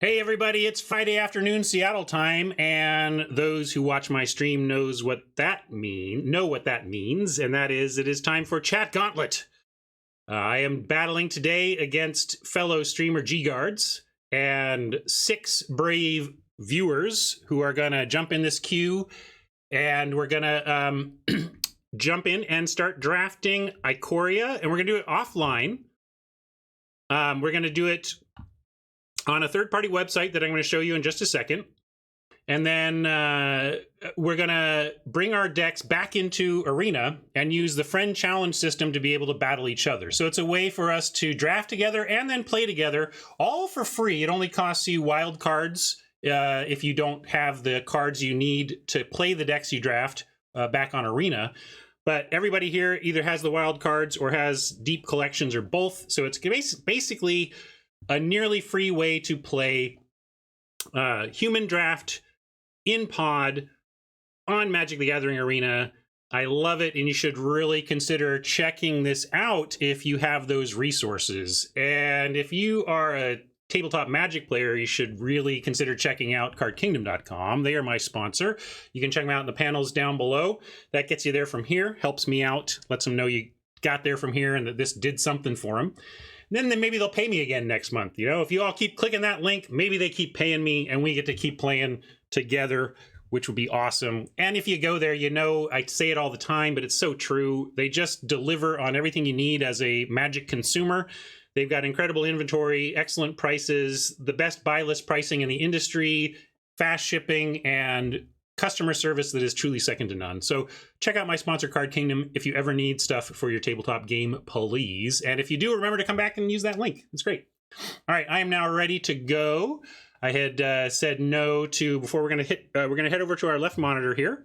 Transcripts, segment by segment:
Hey everybody, it's Friday afternoon Seattle time, and those who watch my stream know what that means, and that is it is time for Chat Gauntlet. I am battling today against fellow streamer GGards and 6 brave viewers who are gonna jump in this queue, and we're gonna jump in and start drafting Ikoria, and we're gonna do it offline. We're gonna do it on a third-party website that I'm going to show you in just a second. And then we're going to bring our decks back into Arena and use the friend challenge system to be able to battle each other. So it's a way for us to draft together and then play together, all for free. It only costs you wild cards if you don't have the cards you need to play the decks you draft back on Arena. But everybody here either has the wild cards or has deep collections or both. So it's basically a nearly free way to play human draft in pod on Magic the Gathering Arena. I love it, and you should really consider checking this out if you have those resources. And if you are a tabletop Magic player, you should really consider checking out cardkingdom.com. They are my sponsor. You can check them out in the panels down below. That gets you there from here, helps me out, lets them know you got there from here and that this did something for them. Then maybe they'll pay me again next month. You know, if you all keep clicking that link, maybe they keep paying me and we get to keep playing together, which would be awesome. And if you go there, you know, I say it all the time, but it's so true. They just deliver on everything you need as a Magic consumer. They've got incredible inventory, excellent prices, the best buy list pricing in the industry, fast shipping, and customer service that is truly second to none. So check out my sponsor, Card Kingdom, if you ever need stuff for your tabletop game, please. And if you do, remember to come back and use that link. It's great. All right, I am now ready to go. I had said no to before we're going to head over to our left monitor here.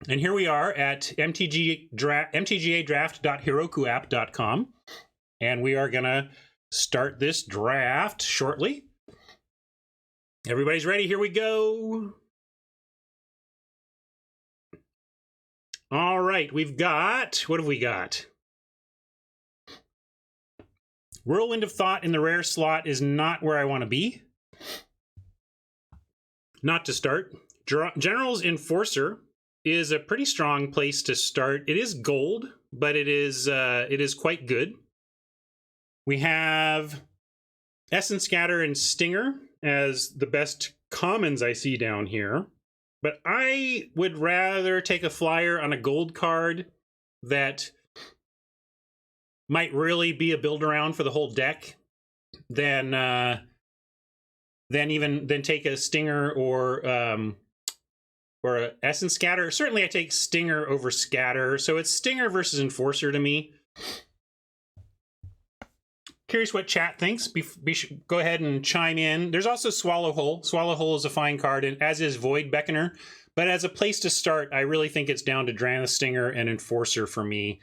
And here we are at mtgadraft.herokuapp.com. And we are going to start this draft shortly. Everybody's ready. Here we go. All right, we've got, what have we got? Whirlwind of Thought in the rare slot is not where I want to be. Not to start. General's Enforcer is a pretty strong place to start. It is gold, but it is quite good. We have Essence Scatter and Stinger as the best commons I see down here. But I would rather take a flyer on a gold card that might really be a build around for the whole deck than take a Stinger or a Essence Scatter. Certainly I take Stinger over Scatter, so it's Stinger versus Enforcer to me. Curious what chat thinks. Go ahead and chime in. There's also Swallowhole. Swallowhole is a fine card, and as is Void Beckoner. But as a place to start, I really think it's down to Drana Stinger and Enforcer for me.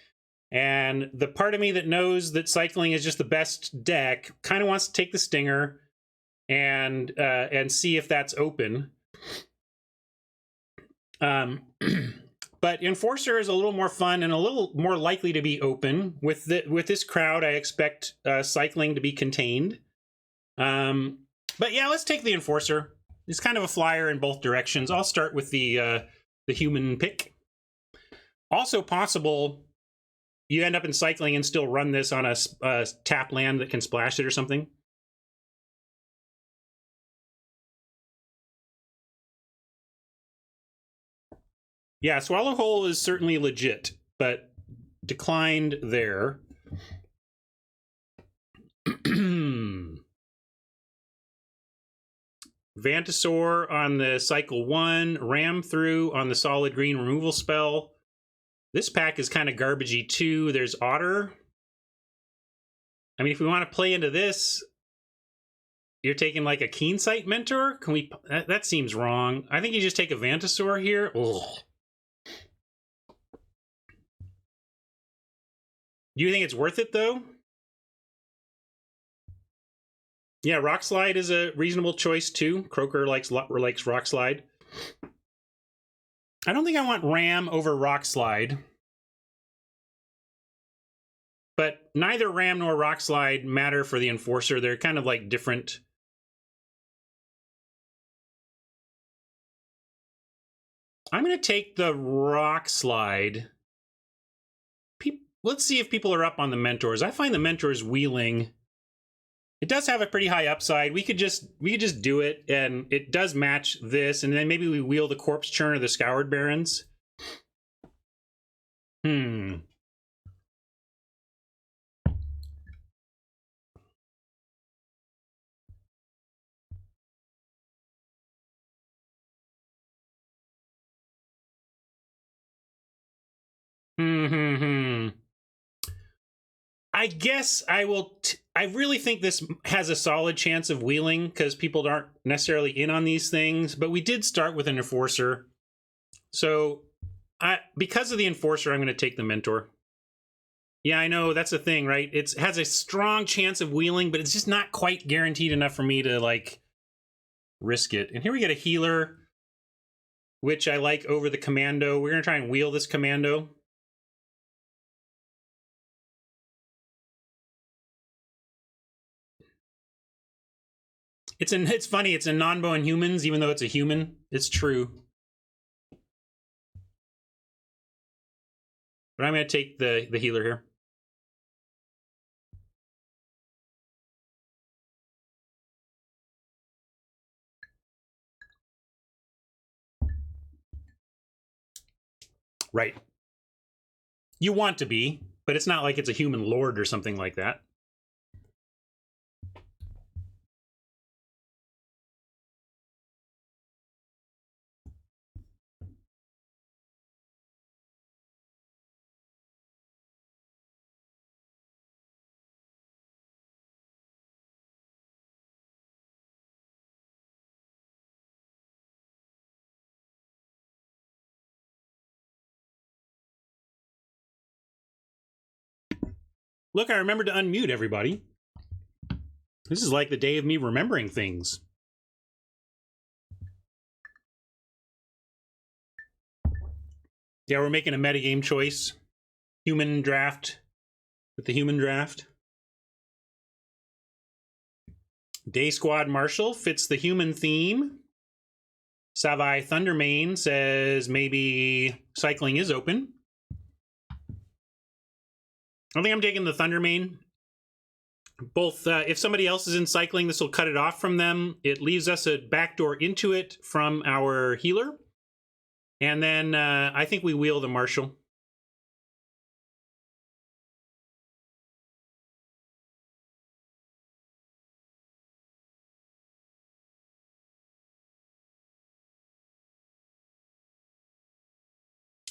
And the part of me that knows that cycling is just the best deck kind of wants to take the Stinger and see if that's open. But Enforcer is a little more fun and a little more likely to be open. With this crowd, I expect cycling to be contained. But yeah, let's take the Enforcer. It's kind of a flyer in both directions. I'll start with the human pick. Also possible, you end up in cycling and still run this on a tap land that can splash it or something. Yeah, Swallowhole is certainly legit, but declined there. Vantasaur on the cycle 1, Ram Through on the solid green removal spell. This pack is kind of garbagey too. There's Otter. I mean, if we want to play into this, you're taking like a Keensight Mentor? Can we? That seems wrong. I think you just take a Vantasaur here. Ugh. Do you think it's worth it, though? Yeah, Rock Slide is a reasonable choice, too. Croaker likes Rock Slide. I don't think I want Ram over Rock Slide. But neither Ram nor Rock Slide matter for the Enforcer. They're kind of like different I'm going to take the Rock Slide. Let's see if people are up on the Mentors. I find the Mentors wheeling. It does have a pretty high upside. We could just do it, and it does match this, and then maybe we wheel the Corpse Churn or the Scoured Barrens. I guess I will. I really think this has a solid chance of wheeling because people aren't necessarily in on these things. But we did start with an Enforcer, so because of the Enforcer, I'm going to take the Mentor. Yeah, I know that's the thing, right? It has a strong chance of wheeling, but it's just not quite guaranteed enough for me to like risk it. And here we get a Healer, which I like over the Commando. We're going to try and wheel this Commando. It's funny, it's a non-bone humans, even though it's a human. It's true. But I'm going to take the Healer here. Right. You want to be, but it's not like it's a human lord or something like that. Look, I remembered to unmute everybody. This is like the day of me remembering things. Yeah, we're making a metagame choice. Human draft with the human draft. Day Squad Marshal fits the human theme. Savai Thundermane says maybe cycling is open. I think I'm taking the Thundermane. Both, if somebody else is in cycling, this will cut it off from them. It leaves us a backdoor into it from our healer. And then I think we wheel the Marshal.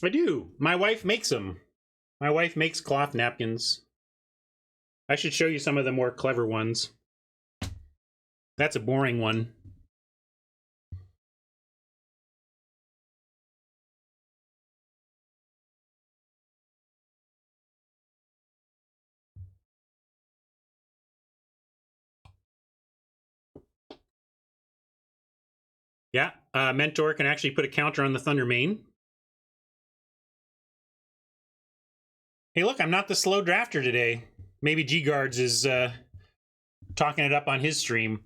I do. My wife makes them. My wife makes cloth napkins. I should show you some of the more clever ones. That's a boring one. Yeah, Mentor can actually put a counter on the Thundermane. Hey, look, I'm not the slow drafter today. Maybe GGards is talking it up on his stream.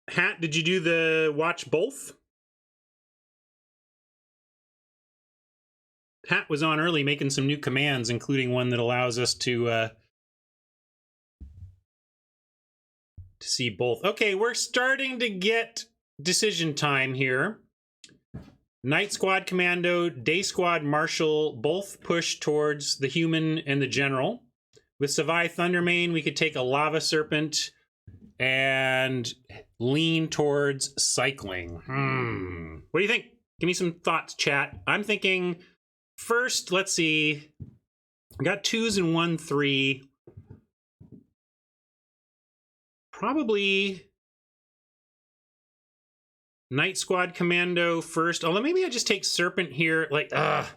Hat, did you do the watch both? Hat was on early making some new commands, including one that allows us to see both. Okay, we're starting to get decision time here. Night Squad Commando, Day Squad Marshal, both push towards the human and the general. With Savai Thundermane, we could take a Lava Serpent and lean towards cycling. What do you think? Give me some thoughts, chat. I'm thinking first, let's see. I got 2s and 1, 3. Probably Night Squad Commando first. Although maybe I just take Serpent here. Like, the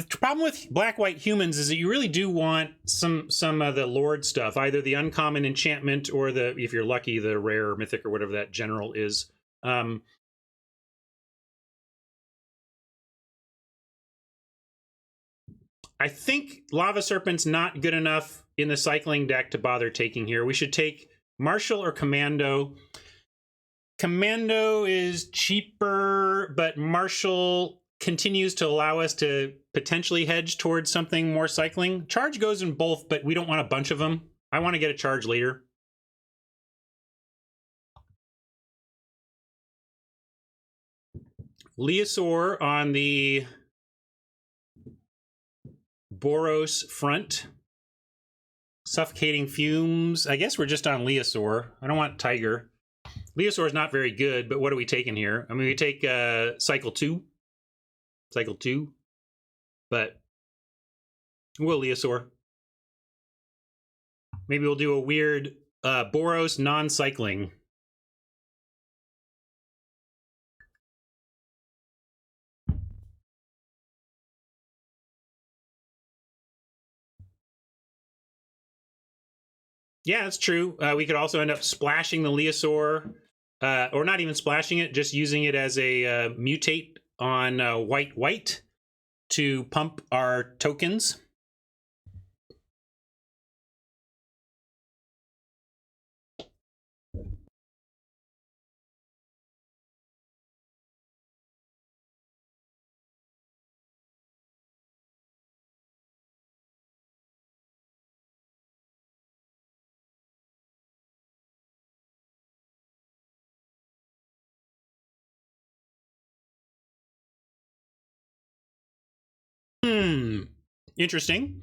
problem with black-white humans is that you really do want some of the Lord stuff, either the uncommon enchantment or the, if you're lucky, the rare mythic or whatever that general is. I think Lava Serpent's not good enough in the cycling deck to bother taking here. We should take Marshal or Commando. Commando is cheaper, but Marshall continues to allow us to potentially hedge towards something more cycling. Charge goes in both, but we don't want a bunch of them. I want to get a charge later. Leosaur on the Boros front. Suffocating fumes. I guess we're just on Leosaur. I don't want Tiger. Leosaur is not very good, but what are we taking here? I mean, we take Cycle 2. Cycle 2. But we'll Leosaur. Maybe we'll do a weird Boros non-cycling. Yeah, that's true. We could also end up splashing the Leosaur, or not even splashing it, just using it as a mutate on white to pump our tokens. Interesting.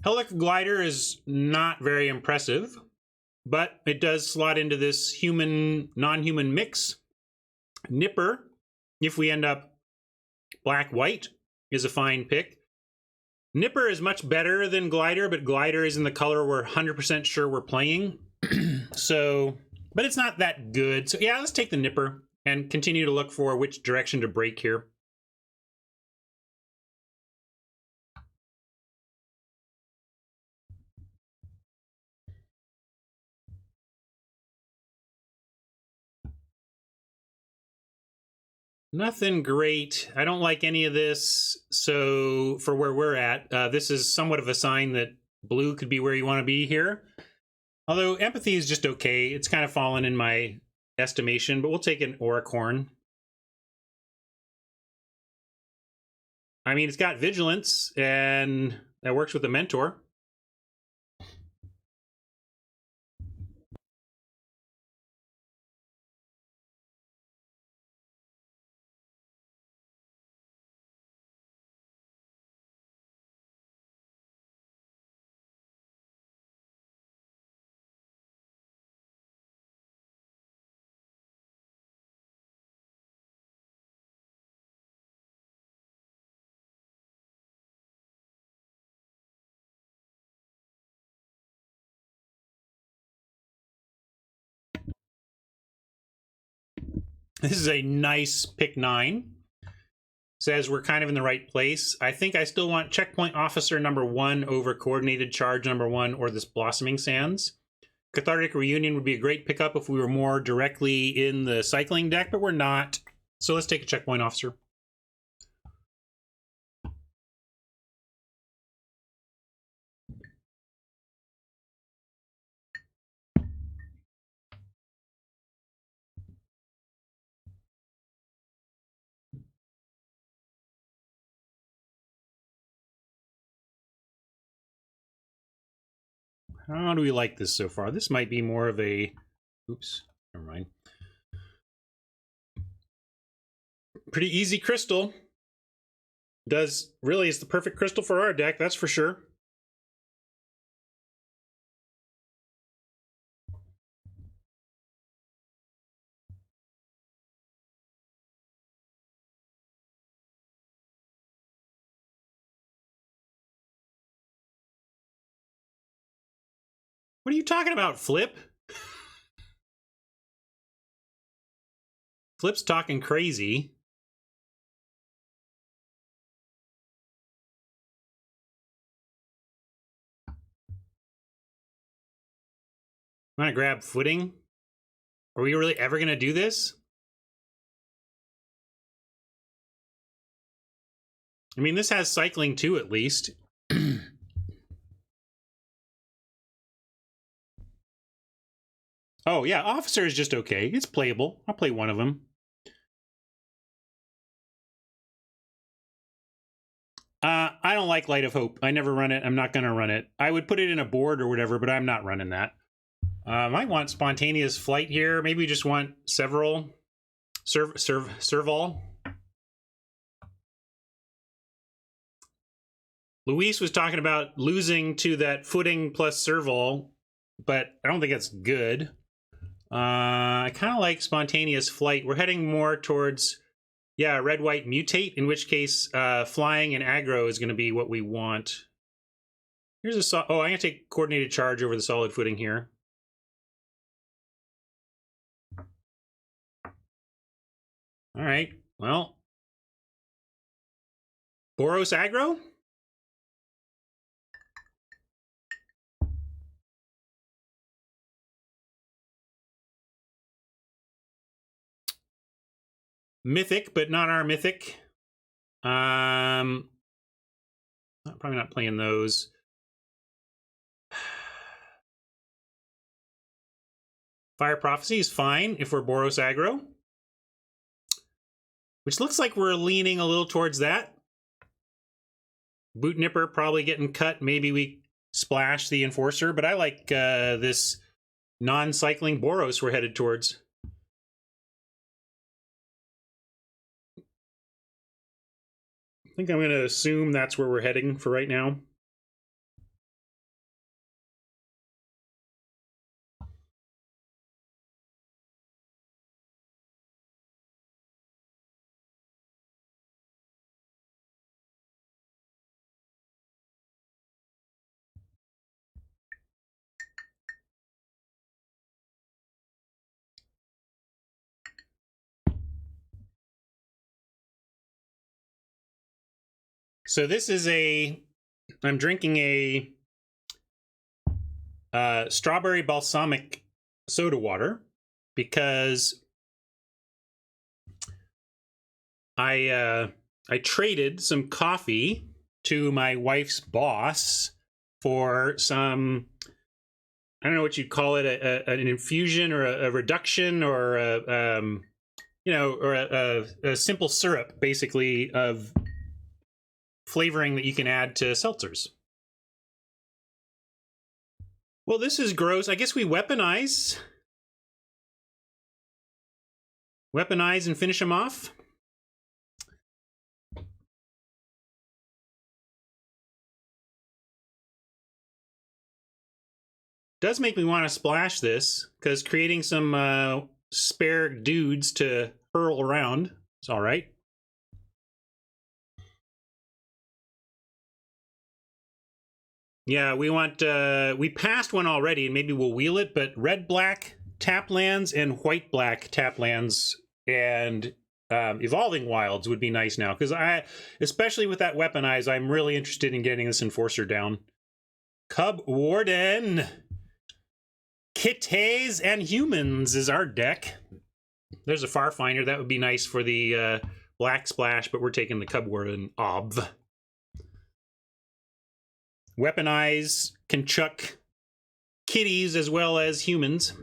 Helic Glider is not very impressive, but it does slot into this human, non-human mix. Nipper, if we end up black-white, is a fine pick. Nipper is much better than Glider, but Glider is in the color we're 100% sure we're playing. So, but it's not that good. So yeah, let's take the Nipper and continue to look for which direction to break here. Nothing great. I don't like any of this. So for where we're at, this is somewhat of a sign that blue could be where you want to be here. Although empathy is just okay. It's kind of fallen in my estimation, but we'll take an Auricorn. I mean, it's got vigilance, and that works with the mentor. This is a nice pick 9. Says we're kind of in the right place. I think I still want Checkpoint Officer number 1 over Coordinated Charge number 1 or this Blossoming Sands. Cathartic Reunion would be a great pickup if we were more directly in the cycling deck, but we're not. So let's take a Checkpoint Officer. How do we like this so far? This might be more of a... Oops, never mind. Pretty easy crystal. Really is the perfect crystal for our deck, that's for sure. What are you talking about, Flip? Flip's talking crazy. Want to grab footing? Are we really ever going to do this? I mean, this has cycling too, at least. I Oh, yeah, Officer is just okay. It's playable. I'll play one of them. I don't like Light of Hope. I never run it. I'm not going to run it. I would put it in a board or whatever, but I'm not running that. Might want Spontaneous Flight here. Maybe we just want several. Serval. Luis was talking about losing to that Footing plus Serval, but I don't think that's good. I kind of like Spontaneous Flight. We're heading more towards, yeah, Red-White Mutate, in which case flying and aggro is going to be what we want. Here's a... Oh, I'm going to take Coordinated Charge over the Solid Footing here. All right, well. Boros aggro? Mythic, but not our Mythic. Probably not playing those. Fire Prophecy is fine if we're Boros aggro. Which looks like we're leaning a little towards that. Boot Nipper probably getting cut. Maybe we splash the Enforcer, but I like this non-cycling Boros we're headed towards. I think I'm going to assume that's where we're heading for right now. So this is I'm drinking a strawberry balsamic soda water because I traded some coffee to my wife's boss for some, I don't know what you'd call it, an infusion or a reduction or a simple syrup, basically, of flavoring that you can add to seltzers. Well, this is gross. I guess we weaponize. Weaponize and finish them off. Does make me want to splash this, because creating some spare dudes to hurl around is all right. Yeah, we want, we passed one already, and maybe we'll wheel it, but red-black tap lands and white-black tap lands and Evolving Wilds would be nice now, because especially with that weaponize, I'm really interested in getting this Enforcer down. Cub Warden! Kitties and Humans is our deck. There's a Farfinder, that would be nice for the black splash, but we're taking the Cub Warden Obv. Weaponize can chuck kitties as well as humans.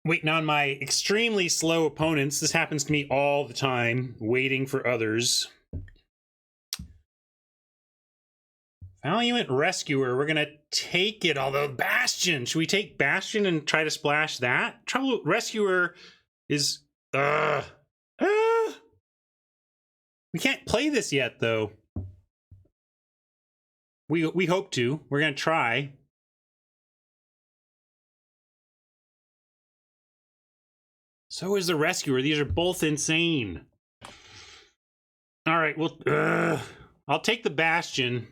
Waiting on my extremely slow opponents. This happens to me all the time, waiting for others. Valiant Rescuer, we're gonna take it, although Bastion, should we take Bastion and try to splash that? Trouble Rescuer is, we can't play this yet, though. We hope to. We're gonna try. So is the Rescuer. These are both insane. All right, well, I'll take the Bastion.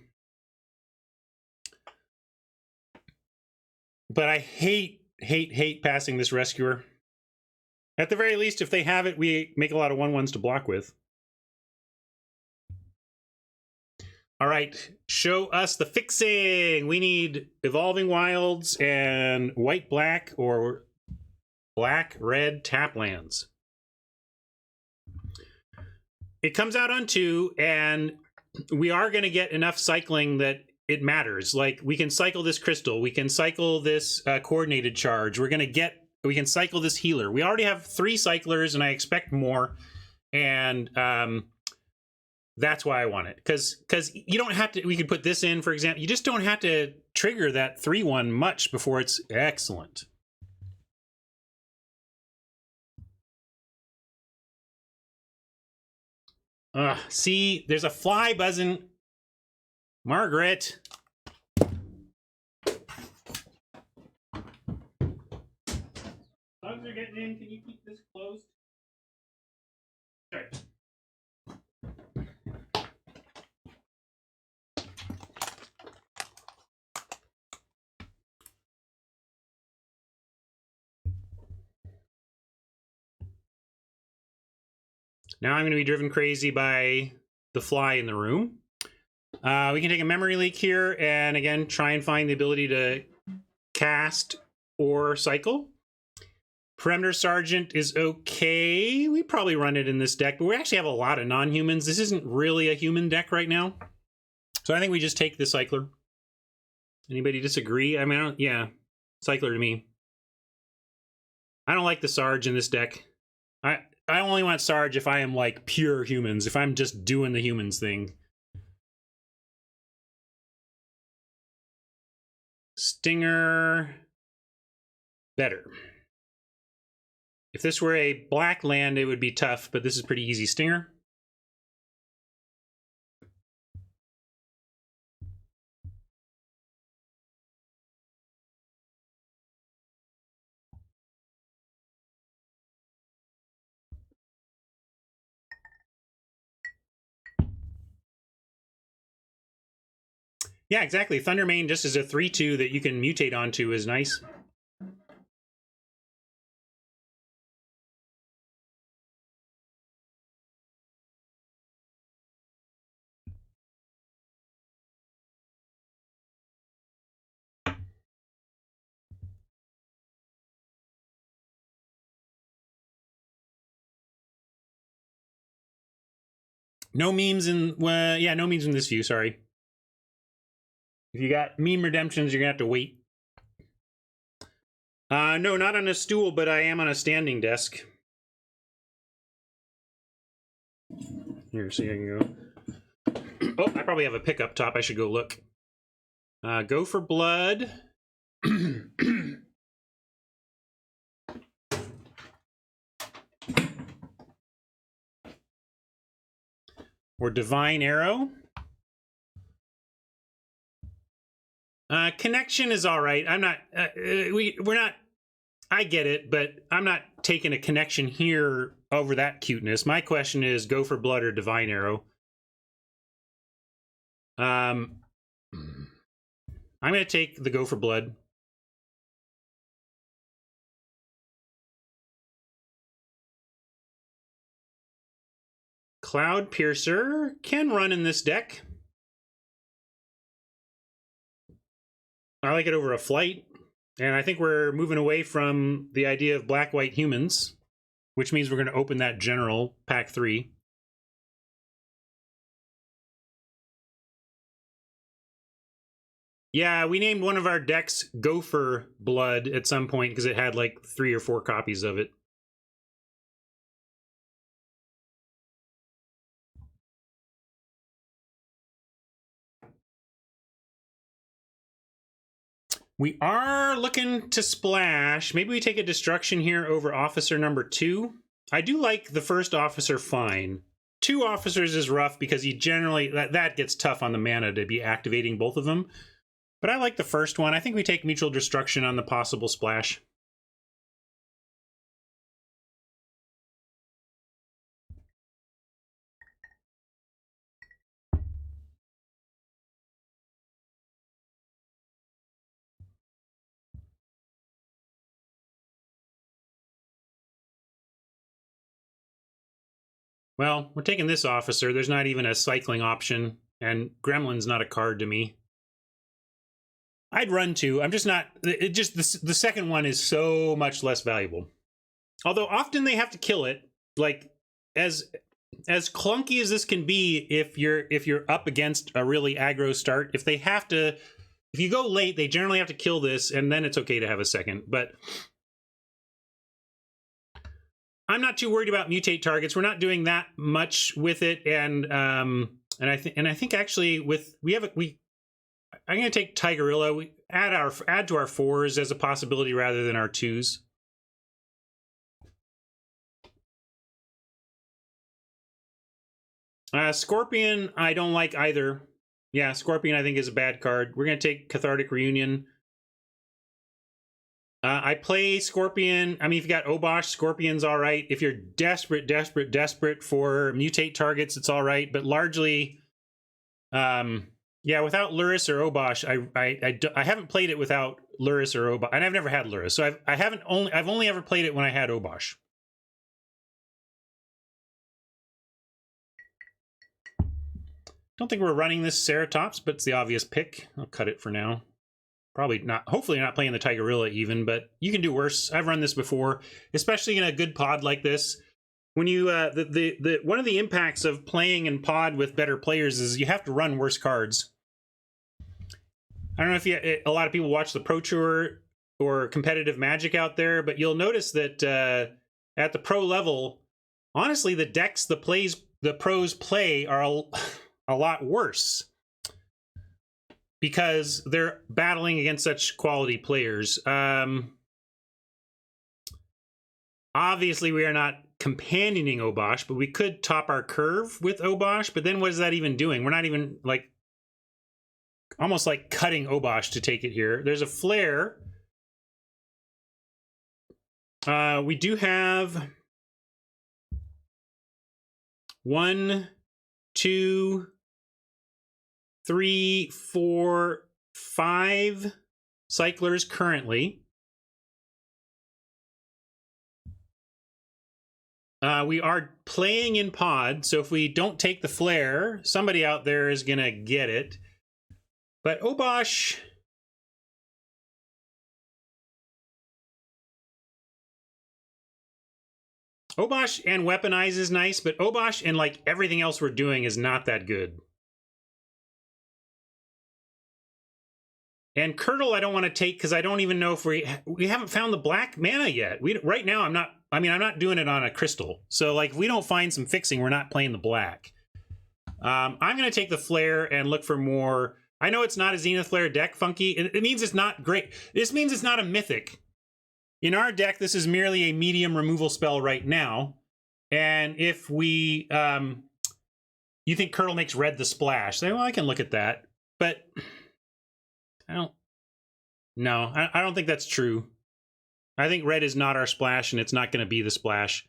but I hate passing this rescuer. At the very least, if they have it, we make a lot of 1/1s to block with. All right, show us the fixing. We need Evolving Wilds and white-black or black-red tap lands. It comes out on 2, and we are going to get enough cycling that it matters. Like, we can cycle this crystal, we can cycle this coordinated charge, we can cycle this healer. We already have 3 cyclers, and I expect more, and that's why I want it. Because you don't have to, we could put this in, for example, you just don't have to trigger that 3/1 much before it's excellent. See, there's a fly buzzing. Margaret. Bugs are getting in. Can you keep this closed? Sorry. Now I'm going to be driven crazy by the fly in the room. We can take a memory leak here and again try and find the ability to cast or cycle. Perimeter Sergeant is okay. We probably run it in this deck, but we actually have a lot of non-humans. This isn't really a human deck right now. So I think we just take the cycler. Anybody disagree? I mean, yeah, cycler to me. I don't like the Sarge in this deck. I only want Sarge if I am like pure humans, if I'm just doing the humans thing. Stinger, better. If this were a black land, it would be tough, but this is pretty easy. Stinger. Yeah, exactly. Thundermane just as a 3/2 that you can mutate onto is nice. No memes in, yeah, no memes in this view, sorry. If you got meme redemptions, you're gonna have to wait. No, not on a stool, but I am on a standing desk. Here, see, I can go. Oh, I probably have a pick up top. I should go look. Go for blood. Or Divine Arrow. Connection is all right. I'm not. We're not. I get it, but I'm not taking a connection here over that cuteness. My question is, go for blood or Divine Arrow. I'm going to take the go for blood. Cloud Piercer can run in this deck. I like it over a flight. And I think we're moving away from the idea of black-white humans, which means we're going to open that general pack 3. Yeah, we named one of our decks Gopher Blood at some point because it had like 3 or 4 copies of it. We are looking to splash. Maybe we take a destruction here over officer number 2. I do like the first officer fine. 2 officers is rough because you generally, that gets tough on the mana to be activating both of them. But I like the first one. I think we take mutual destruction on the possible splash. Well, we're taking this officer. There's not even a cycling option, and Gremlin's not a card to me. I'd run two. I'm just not. It just the second one is so much less valuable. Although often they have to kill it. Like as clunky as this can be, if you're up against a really aggro start, if you go late, they generally have to kill this, and then it's okay to have a second. But I'm not too worried about mutate targets. We're not doing that much with it, and I think actually I'm going to take Tigerilla. We add to our 4s as a possibility rather than our 2s. Scorpion, I don't like either. Yeah, Scorpion I think is a bad card. We're going to take Cathartic Reunion. I play Scorpion. I mean, if you got Obosh, Scorpion's all right. If you're desperate for mutate targets, it's all right. But largely, yeah, without Luris or Obosh, I haven't played it without Luris or Obosh, and I've never had Luris, so I've only ever played it when I had Obosh. Don't think we're running this Ceratops, but it's the obvious pick. I'll cut it for now. Probably not. Hopefully, you're not playing the Tigerilla even, but you can do worse. I've run this before, especially in a good pod like this. When you one of the impacts of playing in pod with better players is you have to run worse cards. I don't know if a lot of people watch the Pro Tour or competitive Magic out there, but you'll notice that at the pro level, honestly, the decks the pros play are a lot worse because they're battling against such quality players. Obviously, we are not companioning Obosh, but we could top our curve with Obosh, but then what is that even doing? We're not even like almost like cutting Obosh to take it here. There's a flare. We do have 1, 2, 3, 4, 5 cyclers currently. We are playing in pod, so if we don't take the flare, somebody out there is going to get it. But Obosh... Obosh and Weaponize is nice, but Obosh and like everything else we're doing is not that good. And Curdle I don't want to take because I don't even know if we haven't found the black mana yet. Right now I'm not doing it on a crystal. So like if we don't find some fixing, we're not playing the black. I'm going to take the flare and look for more. I know it's not a Zenith Flare deck, Funky. It means it's not great. This means it's not a mythic. In our deck, this is merely a medium removal spell right now. And if we, you think Curdle makes red the splash, then, well, I can look at that. But I don't think that's true. I think red is not our splash, and it's not going to be the splash.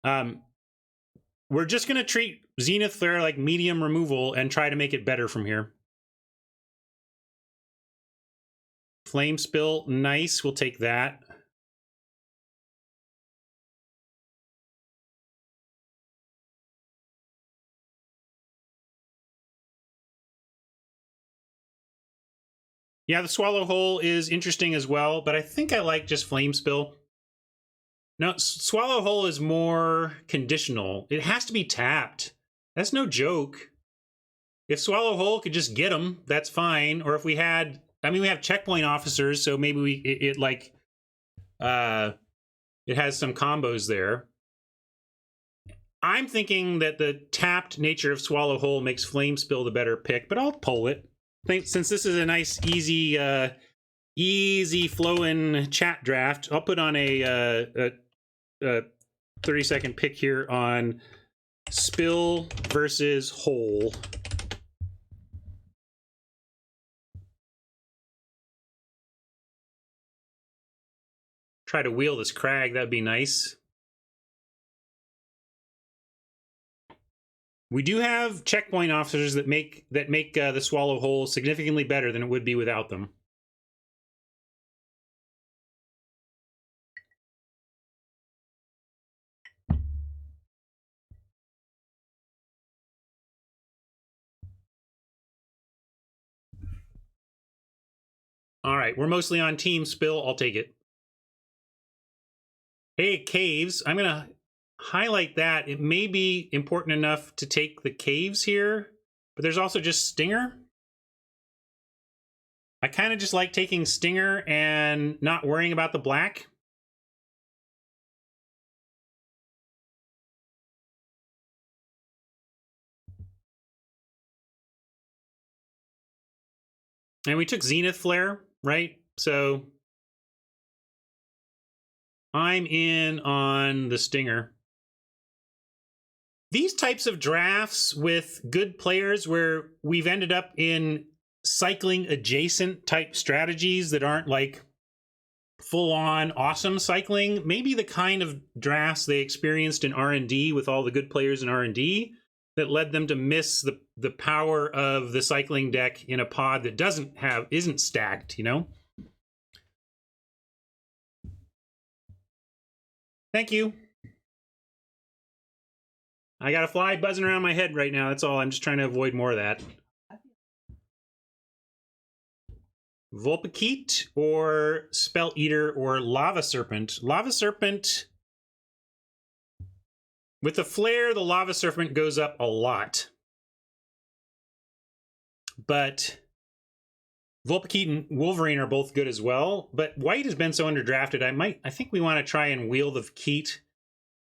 We're just going to treat Zenith Flare like medium removal and try to make it better from here. Flame Spill, nice. We'll take that. Yeah, the Swallow Hole is interesting as well, but I think I like just Flame Spill. No, Swallow Hole is more conditional. It has to be tapped. That's no joke. If Swallow Hole could just get them, that's fine. Or if we had, I mean, we have checkpoint officers, so maybe it has some combos there. I'm thinking that the tapped nature of Swallow Hole makes Flame Spill the better pick, but I'll pull it. Since this is a nice, easy flowing chat draft, I'll put on a 30-second pick here on Spill versus Hole. Try to wheel this Crag, that'd be nice. We do have checkpoint officers that make the Swallow Hole significantly better than it would be without them. All right, we're mostly on team spill. I'll take it. Hey, caves. I'm going to highlight that. It may be important enough to take the caves here, but there's also just Stinger. I kind of just like taking Stinger and not worrying about the black. And we took Zenith Flare, right? So I'm in on the Stinger. These types of drafts with good players where we've ended up in cycling adjacent type strategies that aren't like full-on awesome cycling, maybe the kind of drafts they experienced in R&D with all the good players in R&D that led them to miss the power of the cycling deck in a pod that isn't stacked, you know? Thank you. I got a fly buzzing around my head right now. That's all. I'm just trying to avoid more of that. Vulpikeet or Spell Eater or Lava Serpent. Lava Serpent. With the flare, the Lava Serpent goes up a lot. But Vulpikeet and Wolverine are both good as well. But white has been so underdrafted. I think we want to try and wheel the Keet.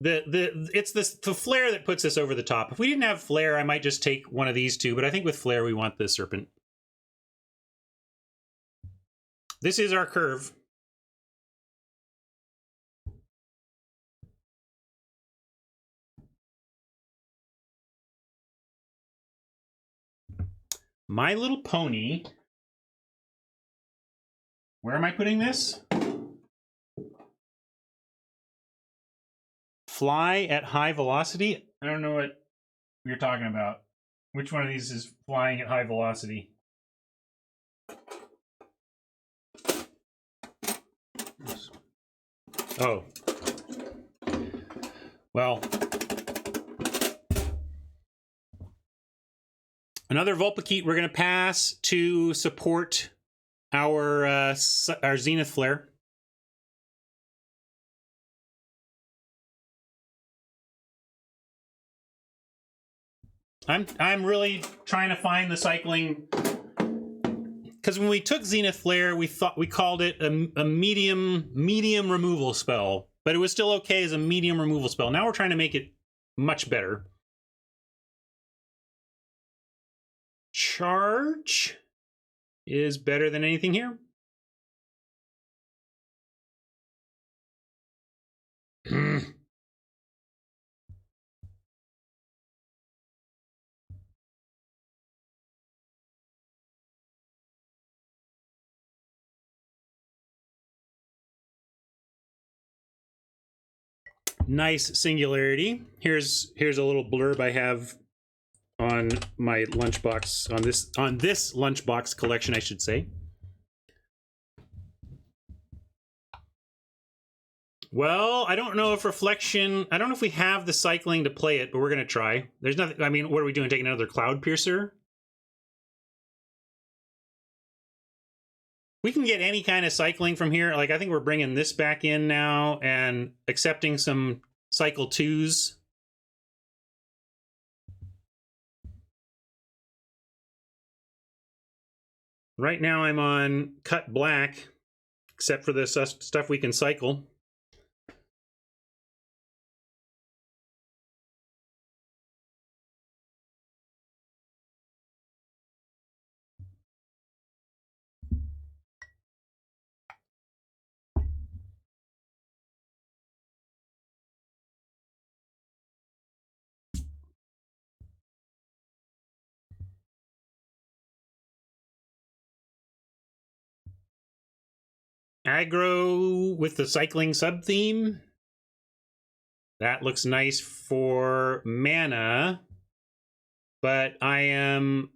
It's the flare that puts us over the top. If we didn't have flare, I might just take one of these two. But I think with flare, we want the Serpent. This is our curve. My Little Pony. Where am I putting this? Fly at high velocity? I don't know what you're talking about. Which one of these is flying at high velocity? Oh. Well. Another Vulpikeet we're going to pass to support our Zenith Flare. I'm really trying to find the cycling, because when we took Zenith Flare, we called it a medium removal spell, but it was still okay as a medium removal spell. Now we're trying to make it much better. Charge is better than anything here. Nice Singularity. Here's a little blurb I have on my lunchbox, on this lunchbox collection, I should say. Well, I don't know if Reflection, I don't know if we have the cycling to play it, but we're going to try. There's nothing, I mean, what are we doing, taking another Cloud Piercer? We can get any kind of cycling from here. Like, I think we're bringing this back in now and accepting some cycle 2s. Right now I'm on cut black, except for the stuff we can cycle. Aggro with the cycling sub-theme. That looks nice for mana, but I am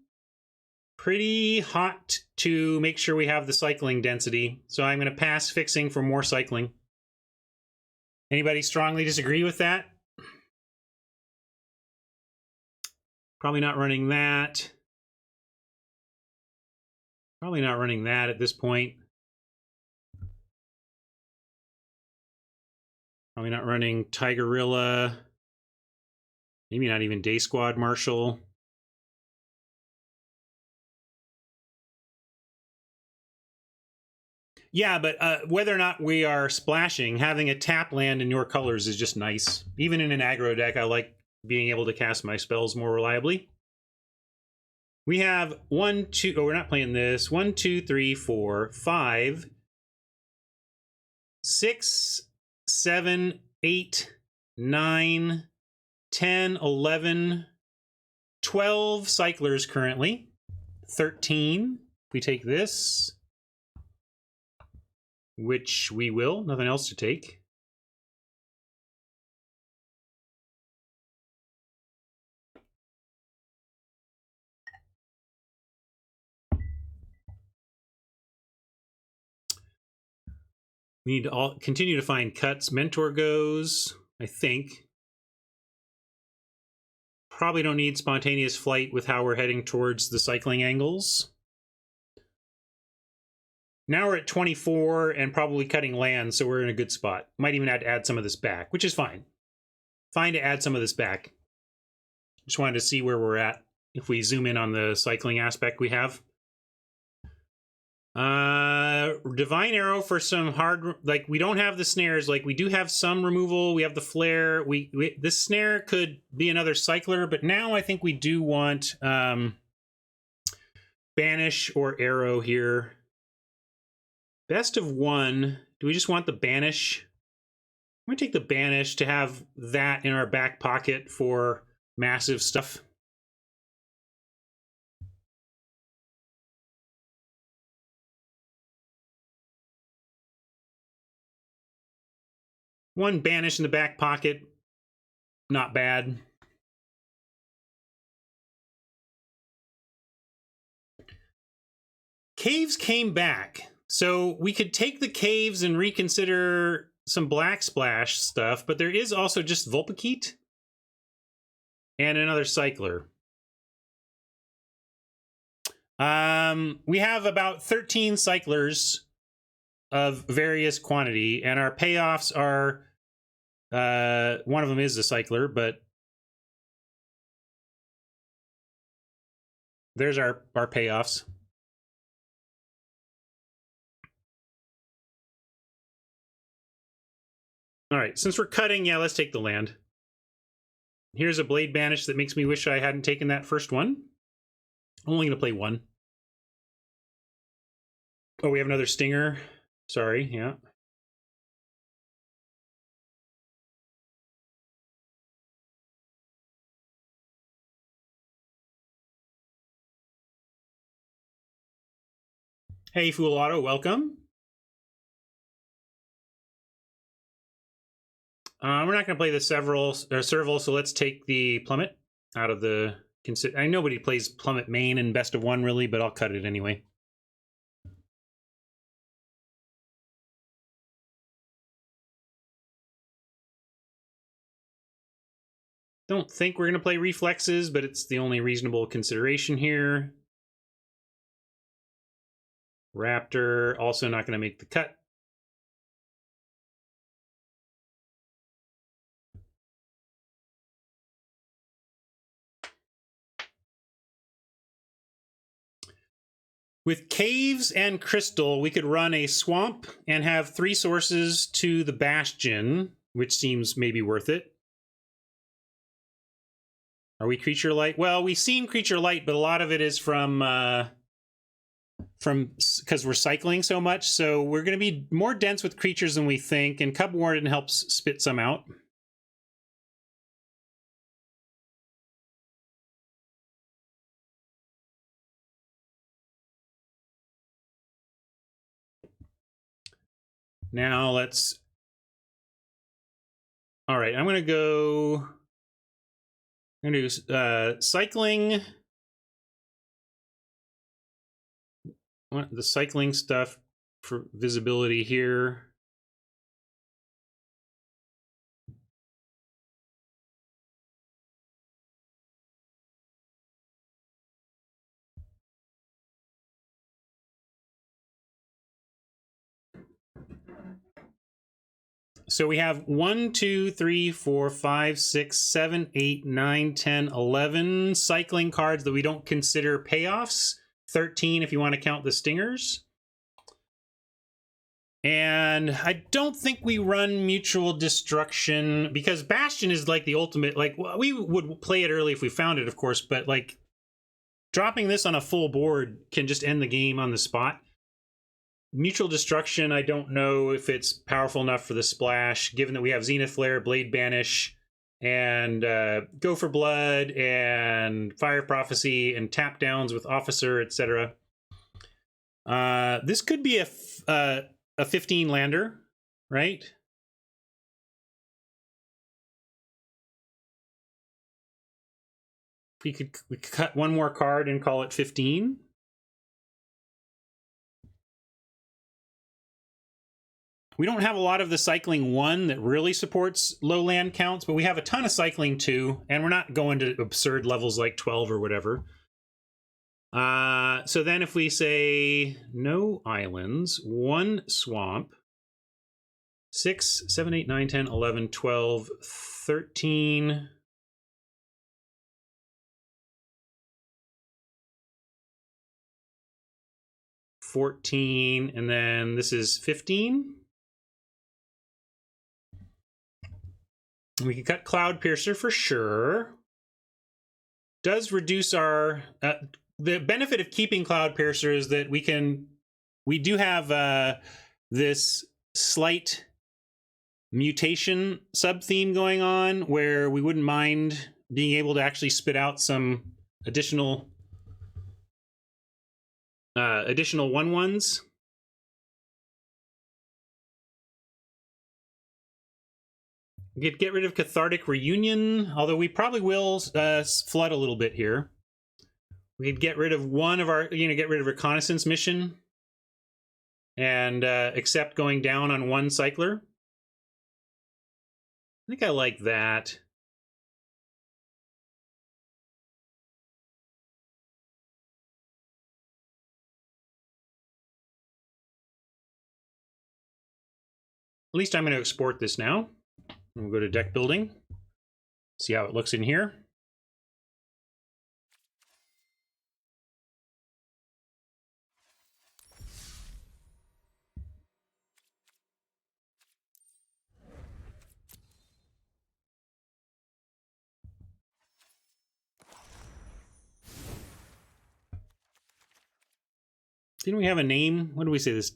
pretty hot to make sure we have the cycling density, so I'm going to pass fixing for more cycling. Anybody strongly disagree with that? Probably not running that. Probably not running that at this point. Probably not running Tigerilla. Maybe not even Day Squad Marshal. Yeah, but whether or not we are splashing, having a tap land in your colors is just nice. Even in an aggro deck, I like being able to cast my spells more reliably. We have 1, 2. Oh, we're not playing this. 1, 2, 3, 4, 5, 6, 7, 8, 9, 10, 11, 12 cyclers currently. 13. We take this, which we will. Nothing else to take. We need to continue to find cuts. Mentor goes, I think. Probably don't need spontaneous flight with how we're heading towards the cycling angles. Now we're at 24 and probably cutting land, so we're in a good spot. Might even have to add some of this back, which is fine. Fine to add some of this back. Just wanted to see where we're at if we zoom in on the cycling aspect we have. Divine Arrow for some hard, like we don't have the snares, like we do have some removal, we have the flare, this snare could be another cycler, but now I think we do want banish or arrow here. Best of one. Do we just want the banish? I'm gonna take the banish to have that in our back pocket for massive stuff. One banish in the back pocket, not bad. Caves came back, so we could take the caves and reconsider some Black Splash stuff, but there is also just Vulpikeet and another cycler. We have about 13 cyclers of various quantity, and our payoffs are one of them is a cycler, but there's our payoffs. All right, since we're cutting, yeah, let's take the land. Here's a Blade Banish that makes me wish I hadn't taken that first one. I'm only going to play one. Oh, we have another Stinger. Sorry, yeah. Hey, Fool Auto, welcome. We're not going to play the Serval, so let's take the Plummet out of the... I know nobody plays Plummet main in best of one, really, but I'll cut it anyway. Don't think we're going to play Reflexes, but it's the only reasonable consideration here. Raptor, also not going to make the cut. With Caves and Crystal, we could run a Swamp and have 3 sources to the Bastion, which seems maybe worth it. Are we Creature Light? Well, we seem Creature Light, but a lot of it is from because we're cycling so much, so we're going to be more dense with creatures than we think, and Cub Warden helps spit some out. Now let's... All right, I'm going to go... I'm going to do cycling... the cycling stuff for visibility here. So we have 1, 2, 3, 4, 5, 6, 7, 8, 9, 10, 11 cycling cards that we don't consider payoffs. 13 if you want to count the stingers. And I don't think we run Mutual Destruction because Bastion is like the ultimate, like, we would play it early if we found it, of course, but like dropping this on a full board can just end the game on the spot. Mutual Destruction, I don't know if it's powerful enough for the splash, given that we have Zenith Flare, Blade Banish, and Go for Blood, and Fire Prophecy, and tap downs with Officer, etc. This could be a 15 lander, right? We could cut one more card and call it 15. We don't have a lot of the cycling 1 that really supports low land counts, but we have a ton of cycling 2, and we're not going to absurd levels like 12 or whatever. So then if we say no islands, 1 swamp, 6, 7, 8, 9, 10, 11, 12, 13... 14, and then this is 15. We can cut Cloud Piercer for sure. Does reduce our... the benefit of keeping Cloud Piercer is that we do have this slight mutation sub-theme going on where we wouldn't mind being able to actually spit out some additional 1/1s. Get rid of Cathartic Reunion, although we probably will flood a little bit here. We could get rid of one of our, get rid of Reconnaissance Mission and accept going down on 1 cycler. I think I like that. At least I'm going to export this now. We'll go to deck building, see how it looks in here. Didn't we have a name? What did we say this?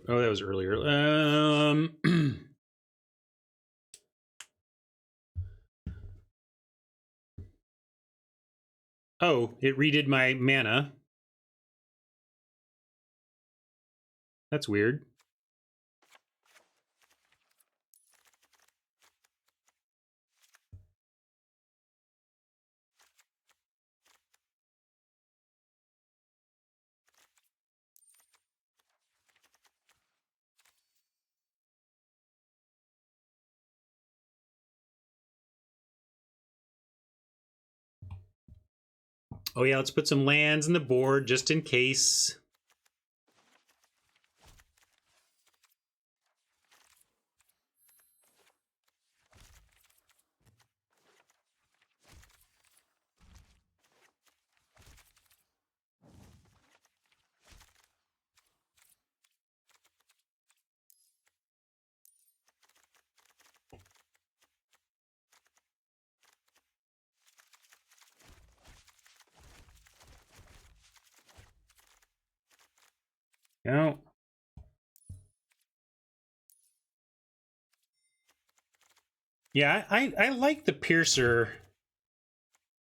Oh, that was earlier. Oh, it redid my mana. That's weird. Oh yeah, let's put some lands in the board just in case. No. Yeah, I like the Piercer.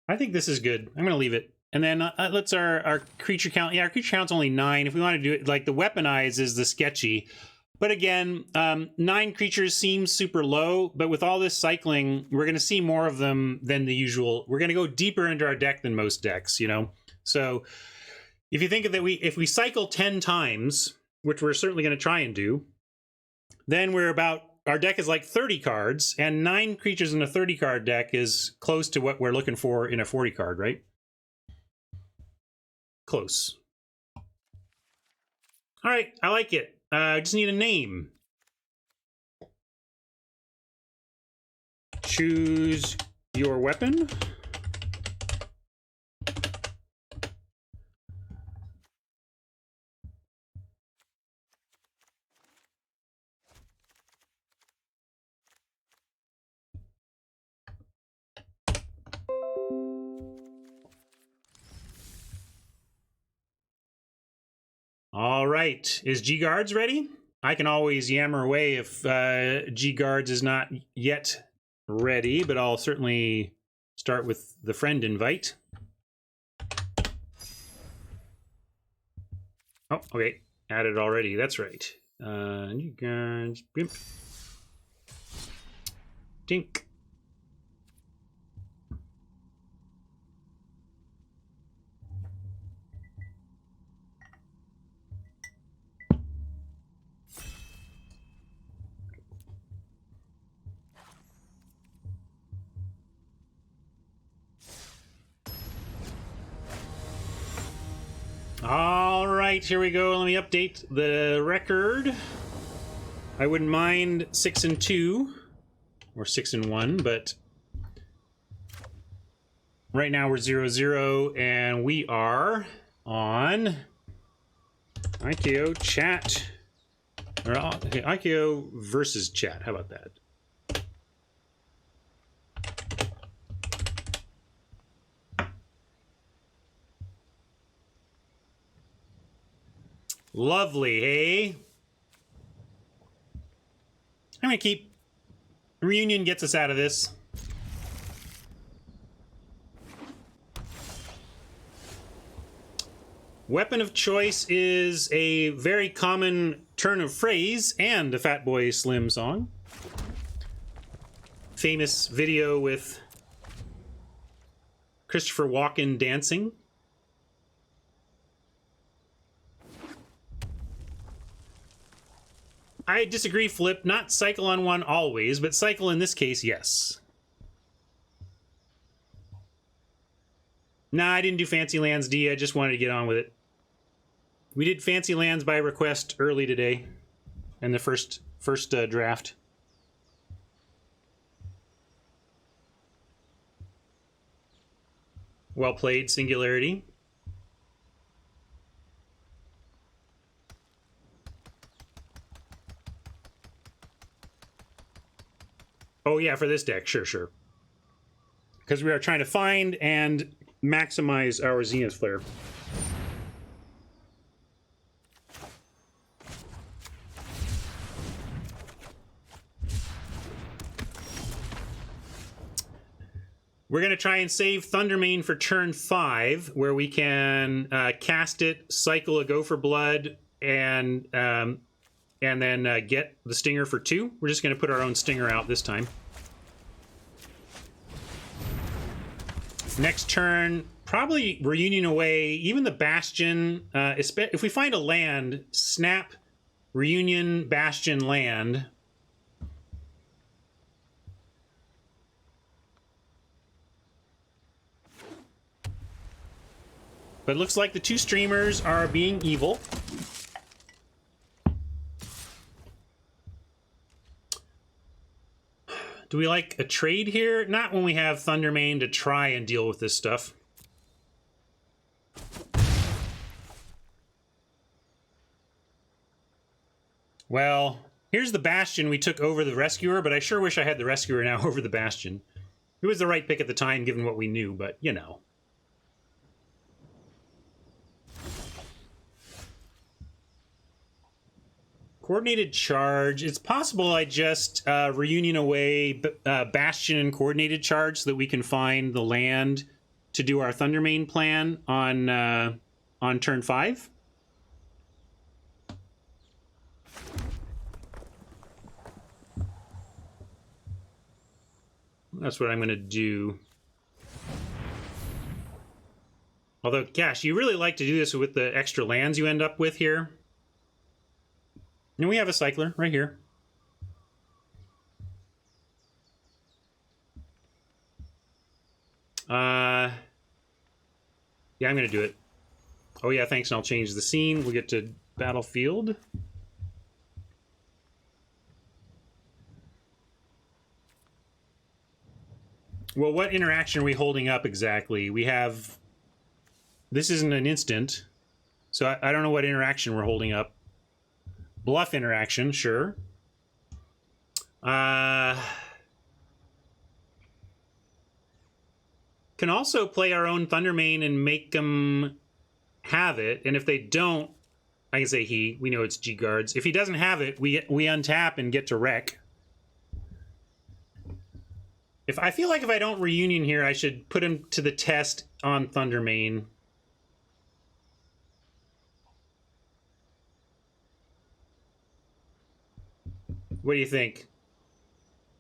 I think this is good. I'm going to leave it. And then let's our creature count. Yeah, our creature count's only 9. If we want to do it, like the Weaponize is the sketchy. But again, 9 creatures seems super low. But with all this cycling, we're going to see more of them than the usual. We're going to go deeper into our deck than most decks, So if you think of that, if we cycle 10 times, which we're certainly going to try and do, then our deck is like 30 cards, and 9 creatures in a 30-card deck is close to what we're looking for in a 40-card, right? Close. All right, I like it. I just need a name. Choose your weapon. All right, is GGards ready? I can always yammer away if GGards is not yet ready, but I'll certainly start with the friend invite. Oh, okay, added already, that's right. GGards, bimp. Dink. All right, here we go. Let me update the record. I wouldn't mind 6 and 2 or 6 and 1, but right now we're 0-0 and we are on IKO chat. Or okay, IKO versus chat. How about that? Lovely, hey? I'm gonna keep... Reunion gets us out of this. Weapon of choice is a very common turn of phrase and a Fatboy Slim song. Famous video with Christopher Walken dancing. I disagree, Flip. Not cycle on one always, but cycle in this case, yes. Nah, I didn't do Fancy Lands D. I just wanted to get on with it. We did Fancy Lands by request early today in the first draft. Well played, Singularity. Oh yeah, for this deck, sure. Because we are trying to find and maximize our Zenith Flare. We're going to try and save Thundermane for turn 5, where we can cast it, cycle a Go for Blood, and then get the Stinger for 2. We're just going to put our own Stinger out this time. Next turn, probably Reunion away. Even the Bastion, if we find a land, snap Reunion, Bastion, land. But it looks like the two streamers are being evil. Do we like a trade here? Not when we have Thundermane to try and deal with this stuff. Well, here's the Bastion we took over the Rescuer, but I sure wish I had the Rescuer now over the Bastion. It was the right pick at the time, given what we knew, but, you know. Coordinated charge. It's possible I just Reunion away Bastion and coordinated charge so that we can find the land to do our Thundermane plan on turn 5. That's what I'm going to do. Although, gosh, you really like to do this with the extra lands you end up with here. And we have a cycler right here. Yeah, I'm going to do it. Oh yeah, thanks, and I'll change the scene. We'll get to battlefield. Well, what interaction are we holding up exactly? We have... This isn't an instant, so I don't know what interaction we're holding up. Bluff interaction, sure. Can also play our own Thundermane and make them have it, and if they don't, I can say he. We know it's GGards. If he doesn't have it, we untap and get to wreck. If I feel like if I don't reunion here, I should put him to the test on Thundermane. What do you think?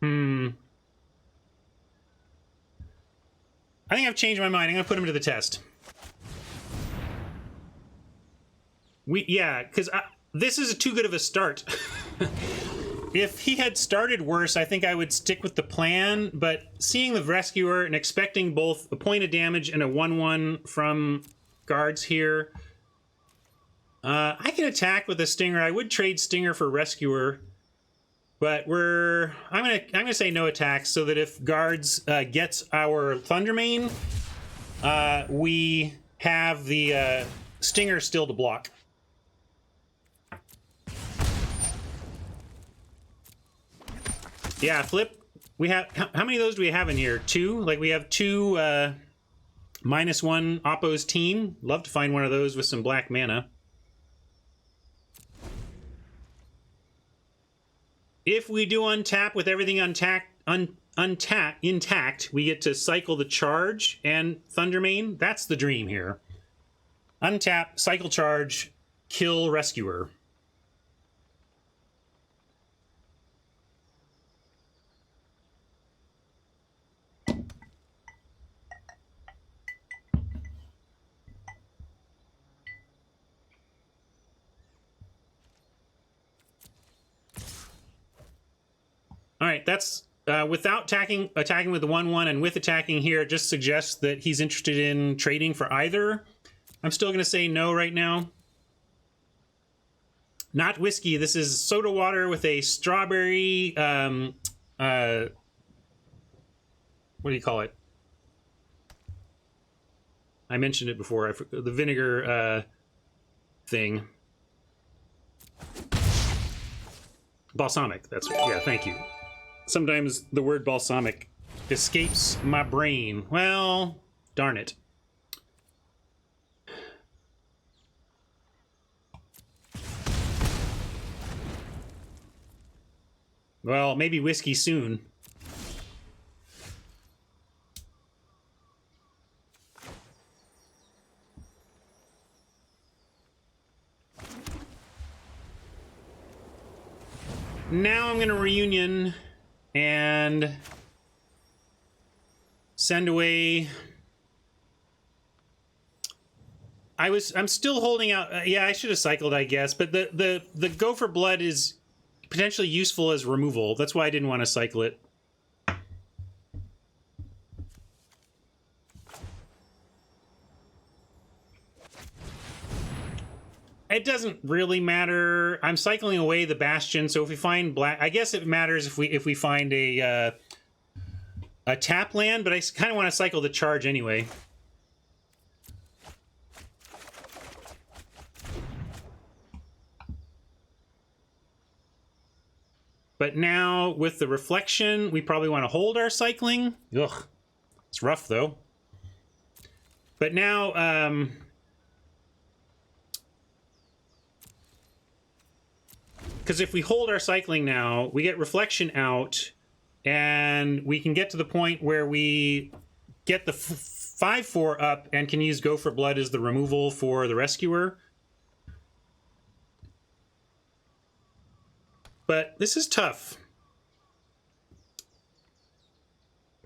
I think I've changed my mind. I'm gonna put him to the test. Yeah, because this is too good of a start. If he had started worse, I think I would stick with the plan, but seeing the Rescuer and expecting both a point of damage and a 1/1 from guards here, I can attack with a Stinger. I would trade Stinger for Rescuer, but I'm gonna say no attacks so that if guards gets our Thundermane, we have the Stinger still to block. Yeah, flip. We have how many of those do we have in here? 2. Like we have 2 -1 Oppo's team. Love to find one of those with some black mana. If we do untap with everything intact, we get to cycle the charge and Thundermane. That's the dream here. Untap, cycle charge, kill Rescuer. All right, that's without attacking with the 1/1 and with attacking here, it just suggests that he's interested in trading for either. I'm still going to say no right now. Not whiskey. This is soda water with a strawberry. What do you call it? I mentioned it before. The vinegar thing. Balsamic. That's yeah. Thank you. Sometimes the word balsamic escapes my brain. Well, darn it. Well, maybe whiskey soon. Now I'm going to reunion and send away. I'm still holding out. Yeah, I should have cycled, I guess. But the Go for Blood is potentially useful as removal. That's why I didn't want to cycle it. It doesn't really matter. I'm cycling away the Bastion, so if we find black, I guess it matters if we find a tap land, but I kind of want to cycle the charge anyway. But now with the reflection, we probably want to hold our cycling. Ugh, it's rough though. But now, because if we hold our cycling now, we get reflection out, and we can get to the point where we get the 5/4 up and can use Go for Blood as the removal for the Rescuer. But this is tough.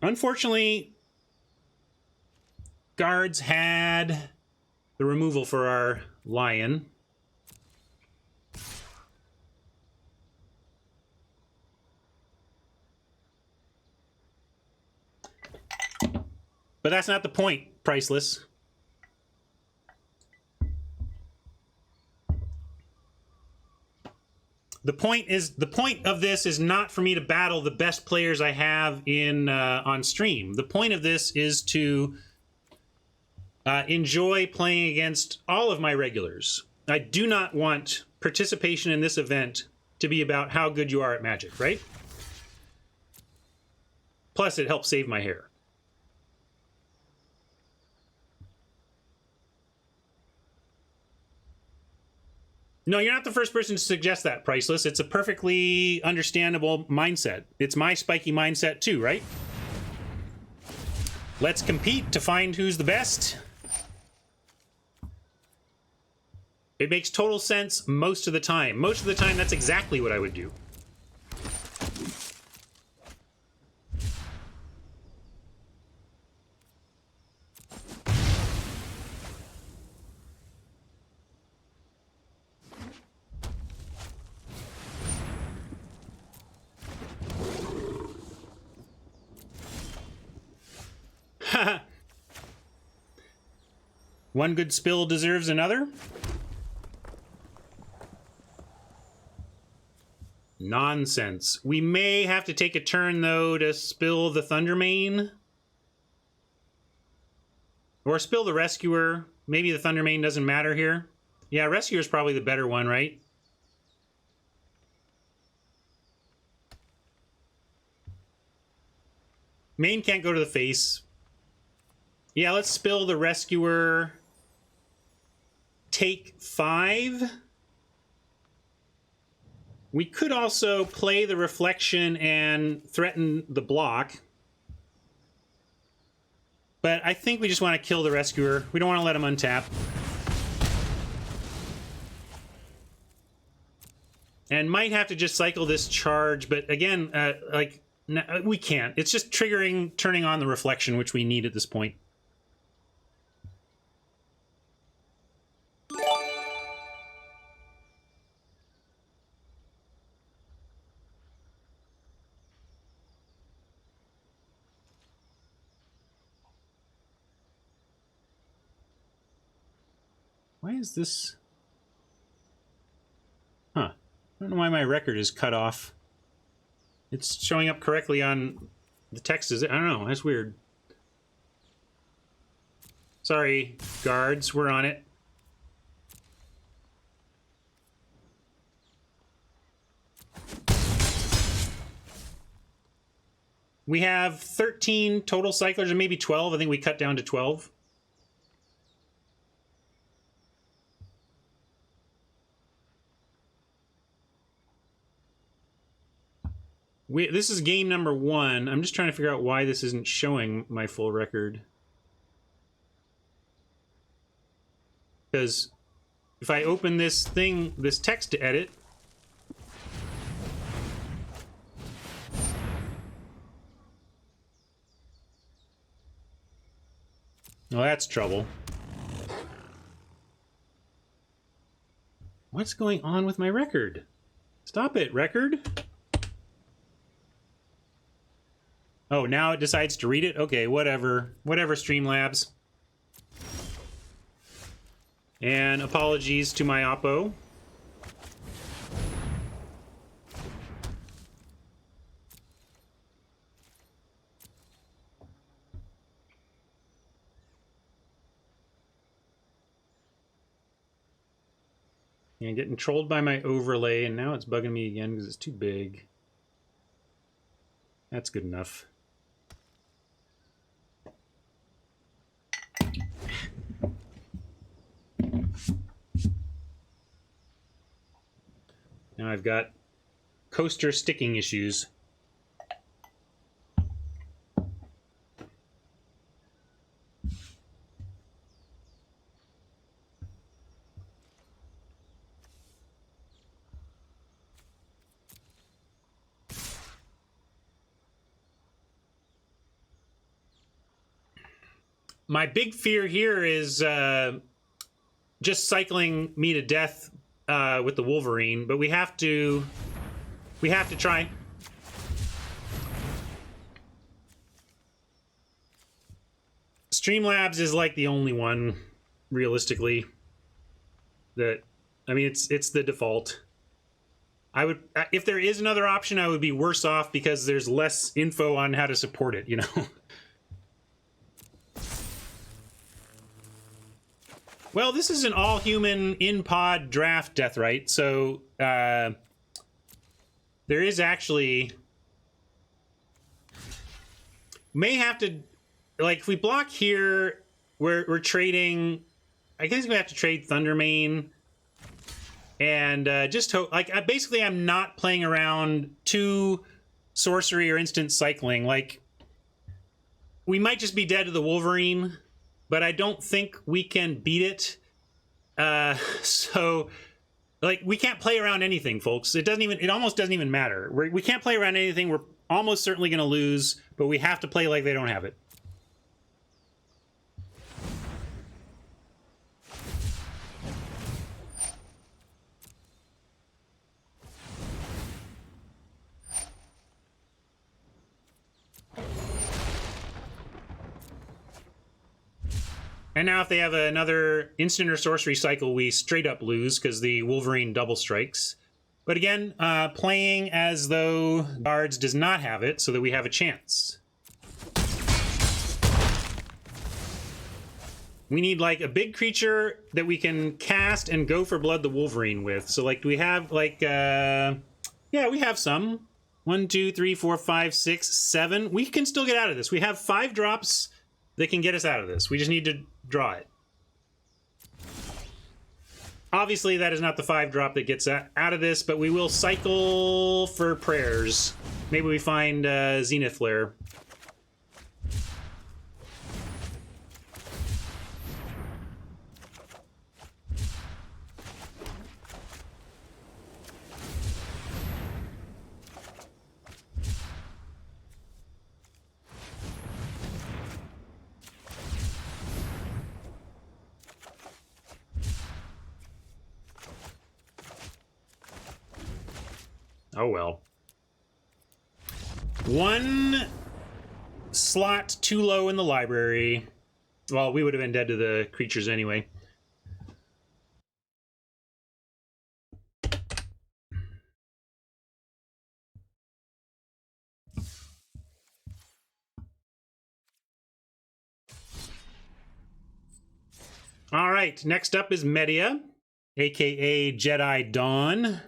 Unfortunately, guards had the removal for our Lion. But that's not the point, Priceless. The point of this is not for me to battle the best players I have in on stream. The point of this is to enjoy playing against all of my regulars. I do not want participation in this event to be about how good you are at Magic, right? Plus, it helps save my hair. No, you're not the first person to suggest that, Priceless. It's a perfectly understandable mindset. It's my spiky mindset too, right? Let's compete to find who's the best. It makes total sense most of the time. Most of the time, that's exactly what I would do. One good spill deserves another. Nonsense. We may have to take a turn, though, to spill the Thundermane. Or spill the Rescuer. Maybe the Thundermane doesn't matter here. Yeah, Rescuer's probably the better one, right? Main can't go to the face. Yeah, let's spill the Rescuer. Take 5. We could also play the Reflection and threaten the block. But I think we just want to kill the Rescuer. We don't want to let him untap. And might have to just cycle this charge, but again, we can't. It's just turning on the Reflection, which we need at this point. Why is this? Huh. I don't know why my record is cut off. It's showing up correctly on the text. I don't know. That's weird. Sorry, guards. We're on it. We have 13 total cyclers, and maybe 12. I think we cut down to 12. This is game number 1. I'm just trying to figure out why this isn't showing my full record. Because if I open this text to edit, well, that's trouble. What's going on with my record? Stop it, record. Oh, now it decides to read it? Okay, whatever. Whatever, Streamlabs. And apologies to my Oppo. And getting trolled by my overlay, and now it's bugging me again because it's too big. That's good enough. Now I've got coaster sticking issues. My big fear here is just cycling me to death with the Wolverine, but we have to try. Streamlabs is like the only one, realistically, that, I mean, it's the default. I would, if there is another option, I would be worse off because there's less info on how to support it, you know? Well, this is an all-human in-pod draft death right, so there is actually... May have to... Like, if we block here, we're trading... I guess we have to trade Thundermane. And just hope... Like, basically, I'm not playing around 2 sorcery or instant cycling. Like, we might just be dead to the Wolverine, but I don't think we can beat it. So, like, we can't play around anything, folks. It doesn't even... It almost doesn't even matter. We can't play around anything. We're almost certainly going to lose, but we have to play like they don't have it. And now if they have another instant or sorcery cycle, we straight up lose because the Wolverine double strikes. But again, playing as though Guards does not have it so that we have a chance. We need, like, a big creature that we can cast and go for Blood the Wolverine with. So, like, do we have, like, yeah, we have some. 1, 2, 3, 4, 5, 6, 7. We can still get out of this. We have 5 drops that can get us out of this. We just need to draw it. Obviously, that is not the 5-drop that gets out of this, but we will cycle for prayers. Maybe we find Zenith Flare. Oh well. 1 slot too low in the library. Well, we would have been dead to the creatures anyway. All right, next up is Media, aka Jedi Dawn.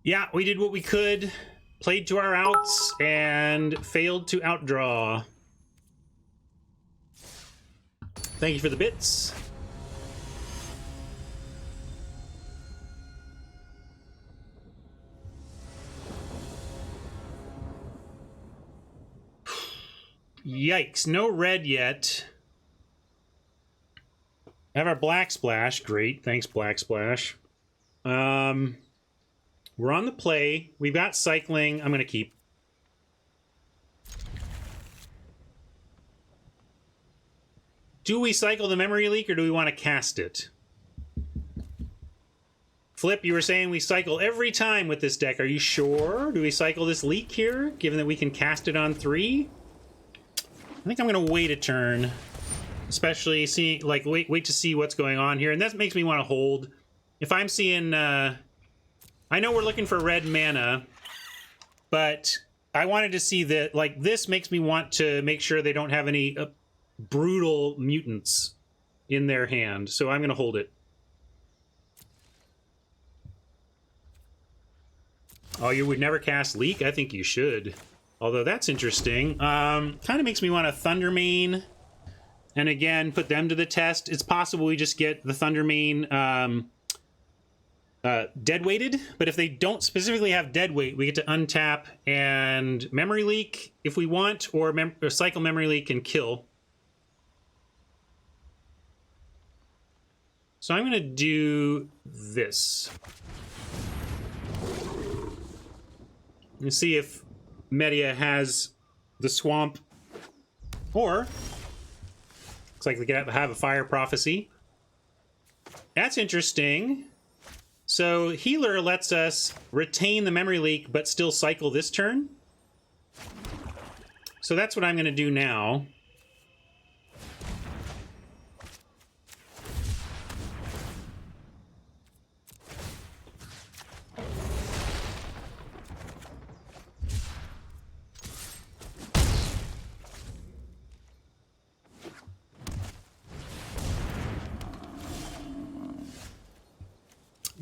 Yeah, we did what we could, played to our outs, and failed to outdraw. Thank you for the bits. Yikes, no red yet. Have our Black Splash. Great, thanks, Black Splash. We're on the play. We've got cycling. I'm going to keep. Do we cycle the Memory Leak or do we want to cast it? Flip, you were saying we cycle every time with this deck. Are you sure? Do we cycle this Leak here, given that we can cast it on 3? I think I'm going to wait a turn. Especially see, like, wait to see what's going on here. And that makes me want to hold. If I'm seeing... I know we're looking for red mana, but I wanted to see that, like, this makes me want to make sure they don't have any brutal mutants in their hand, so I'm going to hold it. Oh, you would never cast Leak? I think you should. Although that's interesting. Kind of makes me want a Thundermane, and again, put them to the test. It's possible we just get the Thundermane... dead weighted, but if they don't specifically have dead weight, we get to untap and Memory Leak if we want, or cycle Memory Leak and kill. So I'm going to do this. Let's see if Media has the Swamp, or looks like they have a Fire Prophecy. That's interesting. So healer lets us retain the memory leak, but still cycle this turn. So that's what I'm going to do now.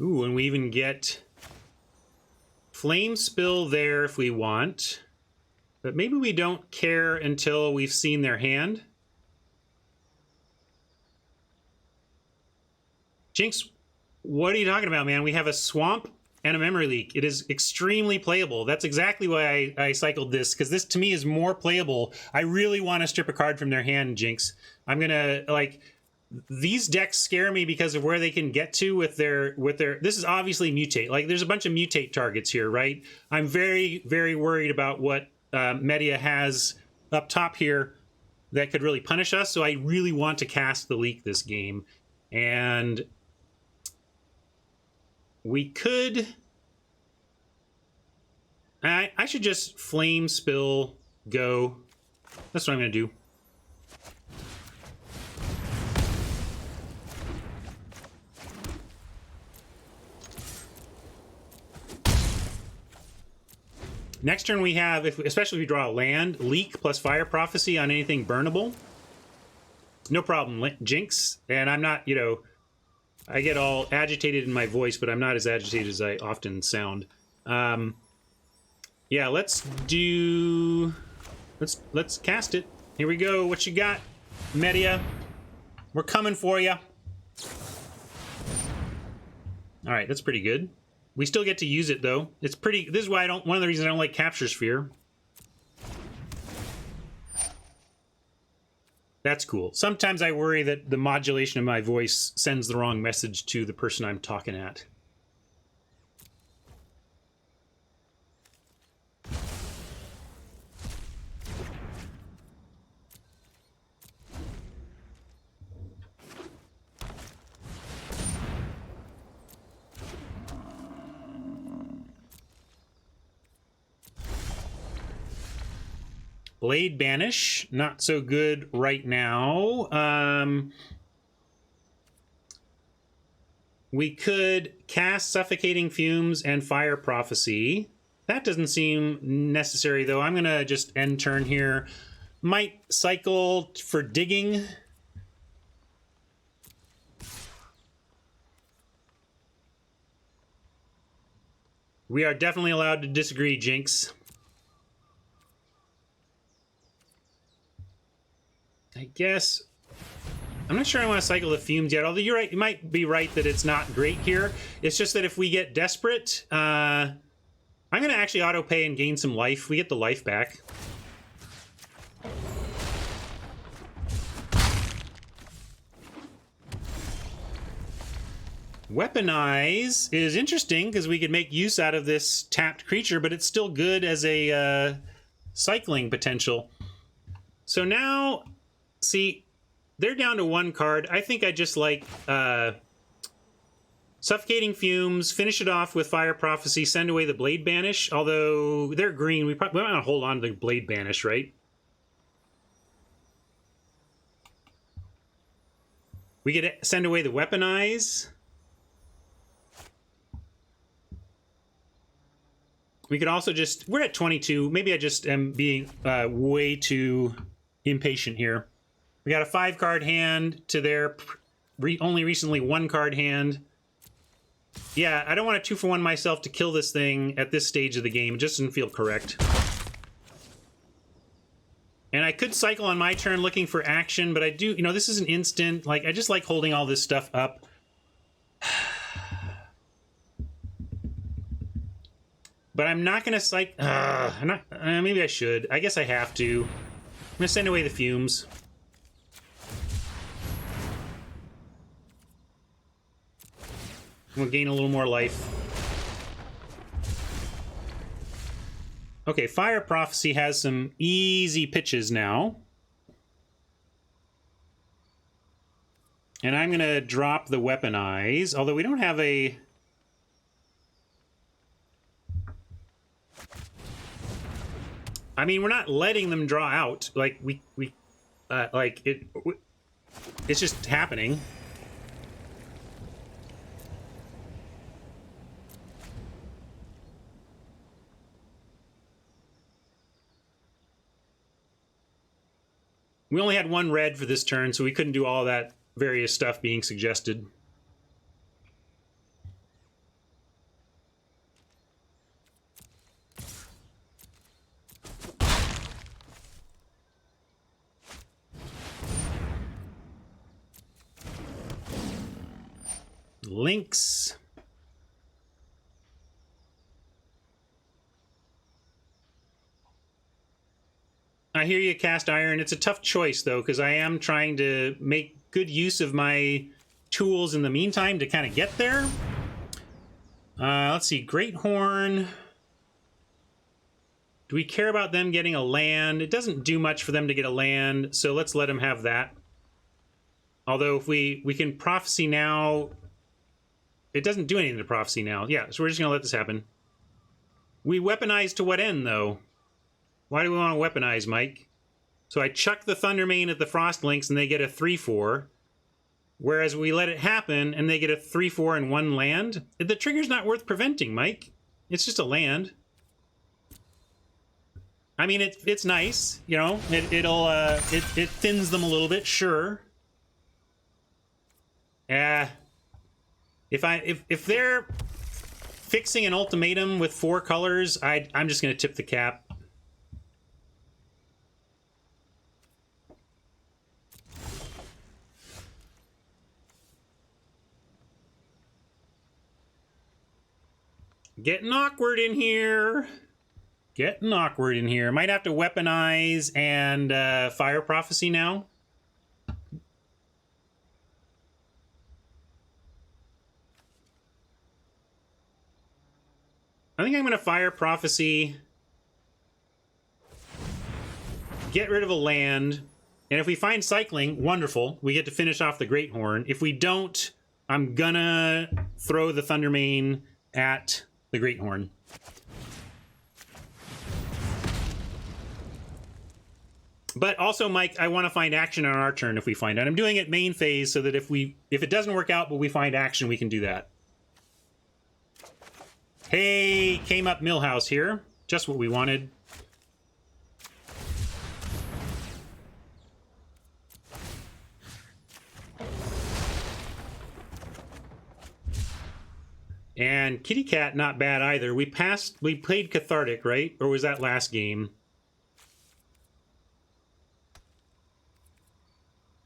Ooh, and we even get flame spill there if we want. But maybe we don't care until we've seen their hand. Jinx, what are you talking about, man? We have a swamp and a memory leak. It is extremely playable. That's exactly why I cycled this, because this to me is more playable. I really want to strip a card from their hand, Jinx. I'm gonna, like, these decks scare me because of where they can get to with their this is obviously mutate. Like, there's a bunch of mutate targets here, right? I'm very, very worried about what Media has up top here that could really punish us. So I really want to cast the leak this game. And we could... I should just flame spill go. That's what I'm going to do. Next turn we have, especially if we draw a land, leak plus fire prophecy on anything burnable. No problem, Jinx. And I'm not, you know, I get all agitated in my voice, but I'm not as agitated as I often sound. Yeah, let's cast it. Here we go. What you got, Media? We're coming for you. All right, that's pretty good. We still get to use it, though. It's pretty... This is why I don't... One of the reasons I don't like Capture Sphere. That's cool. Sometimes I worry that the modulation of my voice sends the wrong message to the person I'm talking at. Blade Banish, not so good right now. We could cast Suffocating Fumes and Fire Prophecy. That doesn't seem necessary, though. I'm going to just end turn here. Might cycle for digging. We are definitely allowed to disagree, Jinx. I guess I'm not sure I want to cycle the fumes yet, although you're right, you might be right that it's not great here. It's just that if we get desperate, I'm going to actually auto pay and gain some life. We get the life back. Weaponize is interesting because we could make use out of this tapped creature, but it's still good as a cycling potential. So now... See, they're down to one card. I think I just like Suffocating Fumes, finish it off with Fire Prophecy, send away the Blade Banish. Although they're green, we might want to hold on to the Blade Banish, right? We could send away the Weaponize. We could also just... We're at 22. Maybe I just am being way too impatient here. We got a 5-card hand to their only recently 1-card hand. Yeah, I don't want to 2-for-1 myself to kill this thing at this stage of the game. It just doesn't feel correct. And I could cycle on my turn looking for action, but I do... You know, this is an instant. Like, I just like holding all this stuff up. But I'm not going to cycle... I'm not... maybe I should. I guess I have to. I'm going to send away the fumes. We'll gain a little more life. Okay, Fire Prophecy has some easy pitches now. And I'm going to drop the weaponize, although we don't have a... I mean, we're not letting them draw out. Like, it's just happening. We only had one red for this turn, so we couldn't do all that various stuff being suggested. Links. I hear you, Cast Iron. It's a tough choice, though, because I am trying to make good use of my tools in the meantime to kind of get there. Let's see. Great Horn. Do we care about them getting a land? It doesn't do much for them to get a land, so let's let them have that. Although if we can Prophecy now... It doesn't do anything to Prophecy now. Yeah, so we're just going to let this happen. We weaponize to what end, though? Why do we want to weaponize, Mike? So I chuck the Thundermane at the Frostlinks and they get a 3/4. Whereas we let it happen and they get a 3/4 and 1 land. The trigger's not worth preventing, Mike. It's just a land. I mean, it's nice, you know. It thins them a little bit, sure. If they're fixing an ultimatum with 4 colors, I'm just going to tip the cap. Getting awkward in here. Getting awkward in here. Might have to weaponize and Fire Prophecy now. I think I'm going to Fire Prophecy, get rid of a land, and if we find cycling, wonderful. We get to finish off the Great Horn. If we don't, I'm gonna throw the Thundermane at the Great Horn. But also, Mike, I want to find action on our turn if we find it. I'm doing it main phase so that if it doesn't work out but we find action, we can do that. Hey, came up Millhouse here. Just what we wanted. And Kitty Cat, not bad either. We played Cathartic, right? Or was that last game?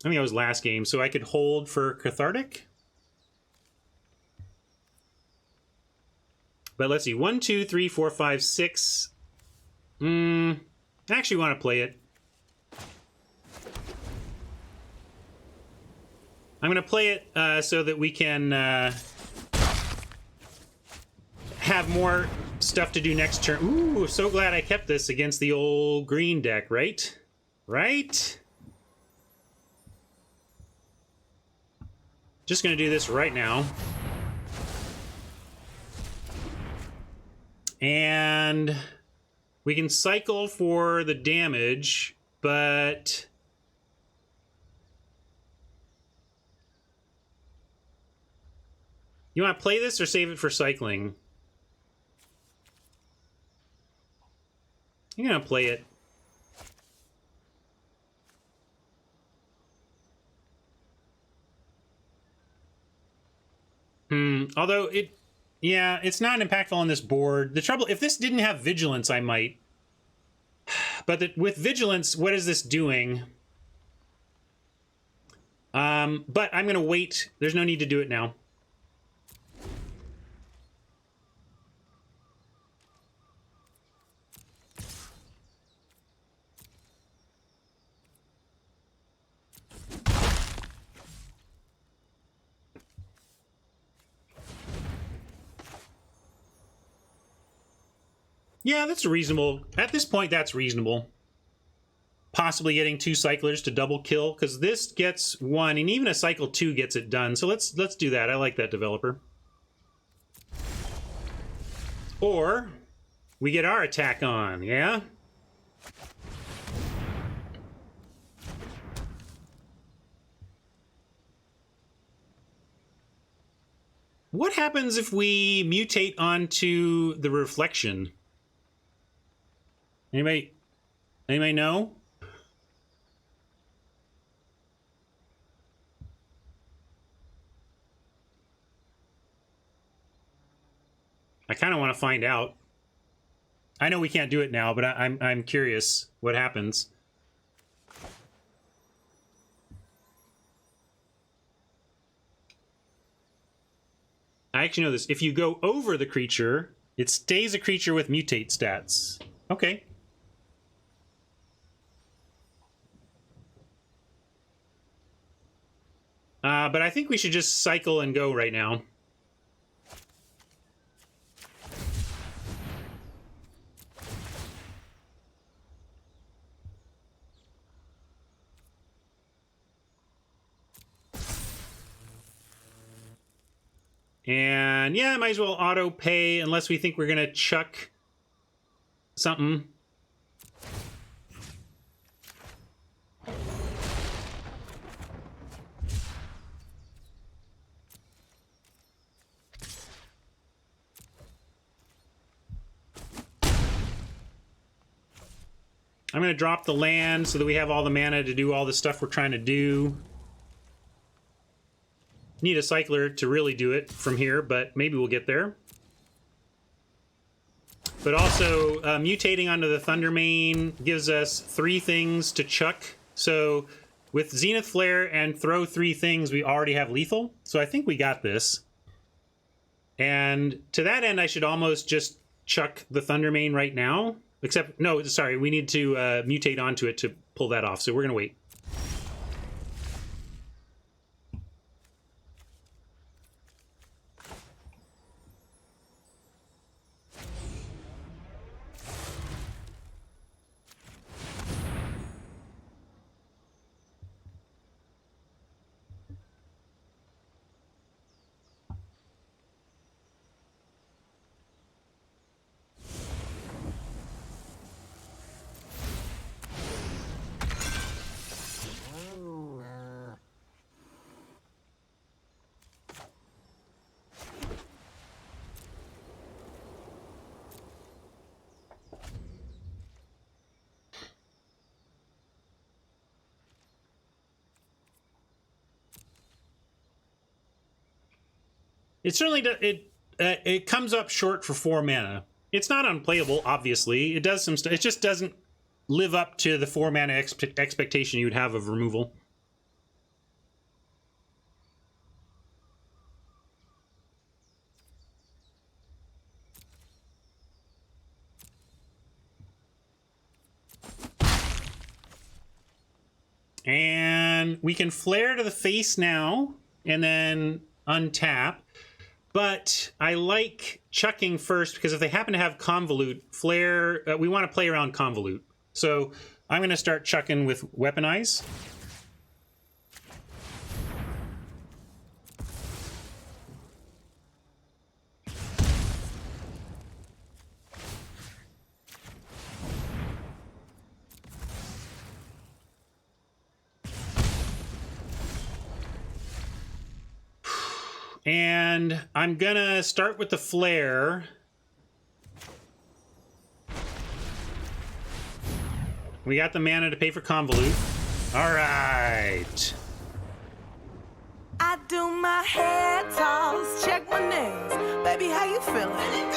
I think it was last game, so I could hold for Cathartic. But let's see, 1, 2, 3, 4, 5, 6. I actually want to play it. I'm going to play it so that we can have more stuff to do next turn. Ooh, so glad I kept this against the old green deck, right? Right? Just going to do this right now. And we can cycle for the damage, but you want to play this or save it for cycling? I'm going to play it. Although it... Yeah, it's not impactful on this board. The trouble, if this didn't have Vigilance, I might. But with Vigilance, what is this doing? But I'm going to wait. There's no need to do it now. Yeah, that's reasonable. At this point, that's reasonable. possibly getting 2 cyclers to double kill, because this gets 1, and even a cycle 2 gets it done. So let's do that. I like that, developer. Or we get our attack on, yeah? What happens if we mutate onto the reflection? Anybody know? I kind of want to find out. I know we can't do it now, but I'm curious what happens. I actually know this. If you go over the creature, it stays a creature with mutate stats. Okay. But I think we should just cycle and go right now. And yeah, might as well auto pay unless we think we're gonna chuck something. I'm gonna drop the land so that we have all the mana to do all the stuff we're trying to do. Need a cycler to really do it from here, but maybe we'll get there. But also, mutating onto the Thundermane gives us 3 things to chuck. So with Zenith Flare and throw 3 things, we already have lethal. So I think we got this. And to that end, I should almost just chuck the Thundermane right now. Except, no, sorry, we need to mutate onto it to pull that off. So we're going to wait. It certainly it comes up short for 4 mana. It's not unplayable, obviously. It does some stuff. It just doesn't live up to the 4 mana expectation you would have of removal. And we can flare to the face now and then untap. But I like chucking first because if they happen to have Convolute, Flare, we want to play around Convolute. So I'm going to start chucking with Weaponize. And I'm gonna start with the Flare. We got the mana to pay for Convolute. All right. I do my hair toss, check my nails. Baby, how you feeling?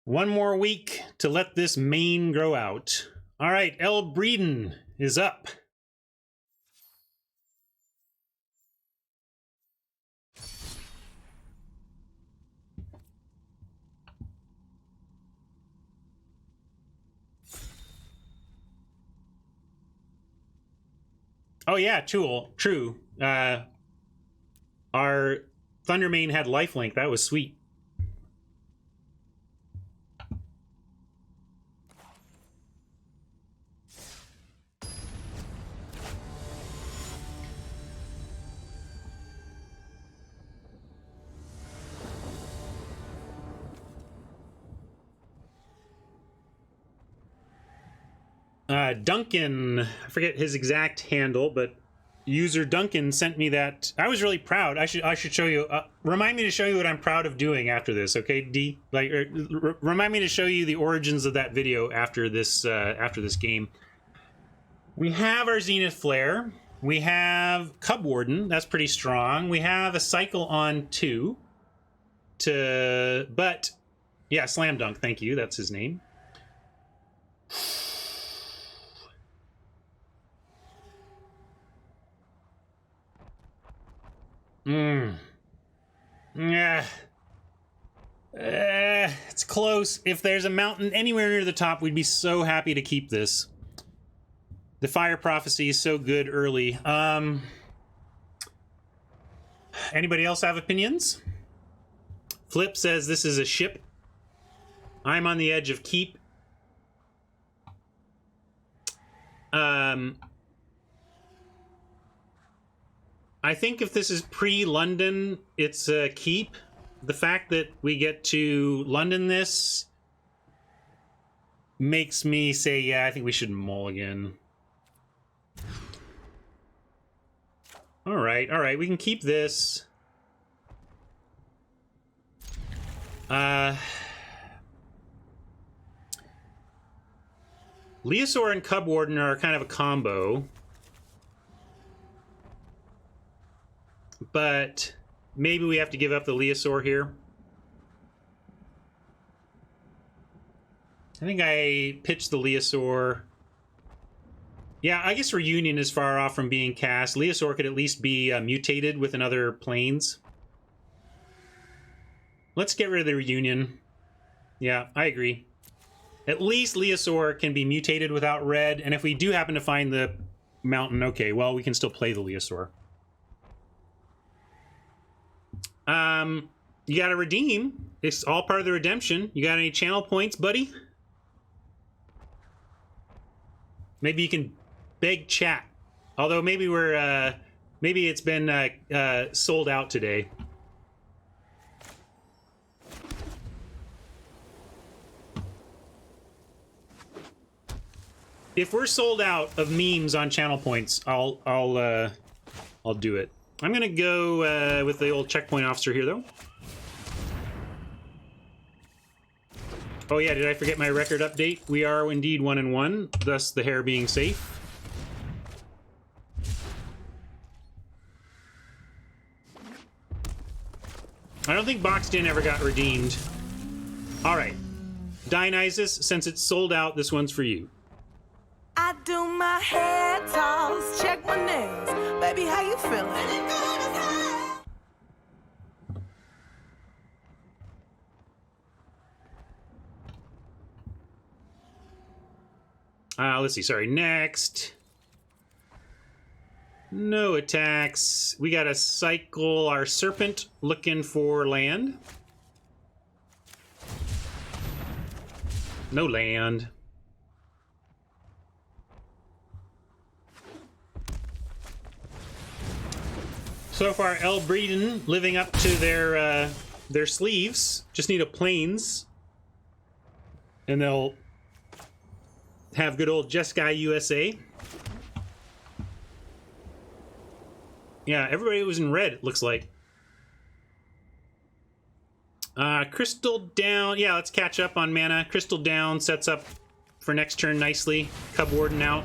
One more week to let this mane grow out. All right, El Breeden is up. Oh yeah, true. Our Thundermane had lifelink. That was sweet. Duncan, I forget his exact handle, but user Duncan sent me that. I was really proud. I should show you. Remind me to show you what I'm proud of doing after this, okay, D? Like, remind me to show you the origins of that video after this game. We have our Zenith Flare. We have Cub Warden. That's pretty strong. We have a cycle on 2. But yeah, Slam Dunk. Thank you. That's his name. Yeah. It's close. If there's a mountain anywhere near the top, we'd be so happy to keep this. The Fire Prophecy is so good early. Anybody else have opinions? Flip says this is a ship. I'm on the edge of keep. I think if this is pre-London, it's a keep. The fact that we get to London this makes me say, yeah, I think we should mulligan. All right, we can keep this. Leosaur and Cub Warden are kind of a combo. But maybe we have to give up the Leosaur here. I think I pitched the Leosaur. Yeah, I guess Reunion is far off from being cast. Leosaur could at least be mutated with another planes. Let's get rid of the Reunion. Yeah, I agree. At least Leosaur can be mutated without red, and if we do happen to find the mountain, okay, well, we can still play the Leosaur. You gotta redeem. It's all part of the redemption. You got any channel points, buddy? Maybe you can beg chat. Although maybe we're, maybe it's been sold out today. If we're sold out of memes on channel points, I'll do it. I'm gonna go with the old checkpoint officer here, though. Oh yeah, did I forget my record update? We are indeed 1-1, thus the hair being safe. I don't think Boxed In ever got redeemed. Alright. Dionysus, since it's sold out, this one's for you. I do my hair toss, check my nails. Baby, how you feeling? Let's see, sorry, next. No attacks. We gotta cycle our Serpent looking for land. No land. So far, El Breeden living up to their sleeves. Just need a plains, and they'll have good old Jeskai USA. Yeah, everybody was in red, it looks like. Crystal down. Yeah, let's catch up on mana. Crystal down sets up for next turn nicely. Cub Warden out.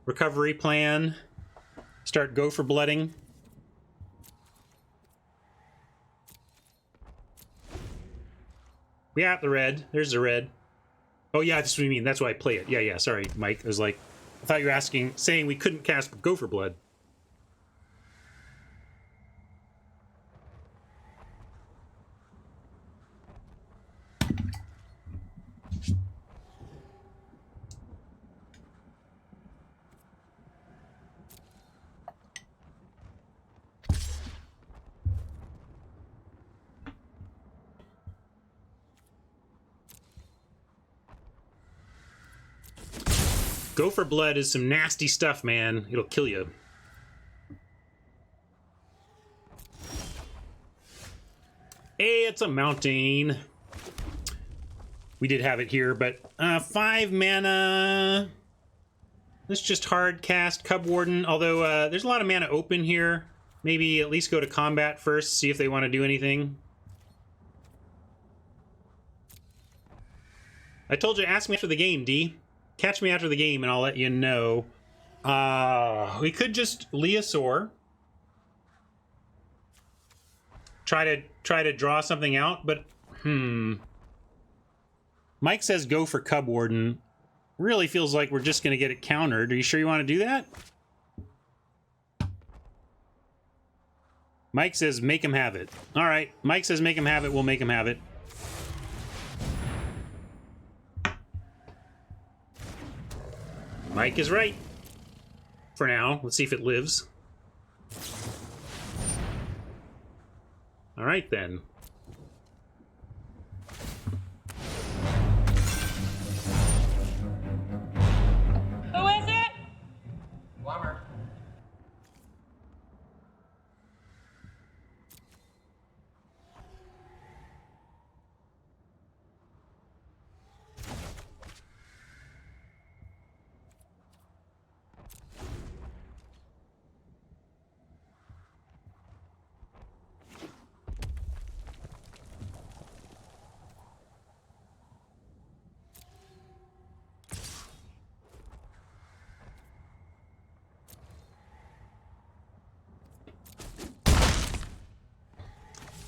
Recovery plan. Start go for blooding. We got the red. There's the red. Oh yeah, that's what you mean. That's why I play it. Yeah, sorry, Mike. I was like, I thought you were saying we couldn't cast Go for Blood. Go for blood is some nasty stuff, man. It'll kill you. Hey, it's a mountain. We did have it here, but 5 mana. Let's just hard cast Cub Warden, although there's a lot of mana open here. Maybe at least go to combat first, see if they want to do anything. I told you, ask me after the game, D. Catch me after the game and I'll let you know. We could just Leosaur. Try to draw something out, but Mike says go for Cub Warden. Really feels like we're just going to get it countered. Are you sure you want to do that? Mike says make him have it. All right, Mike says make him have it. We'll make him have it. Mike is right. For now. Let's see if it lives. All right, then. Who is it? Plumber.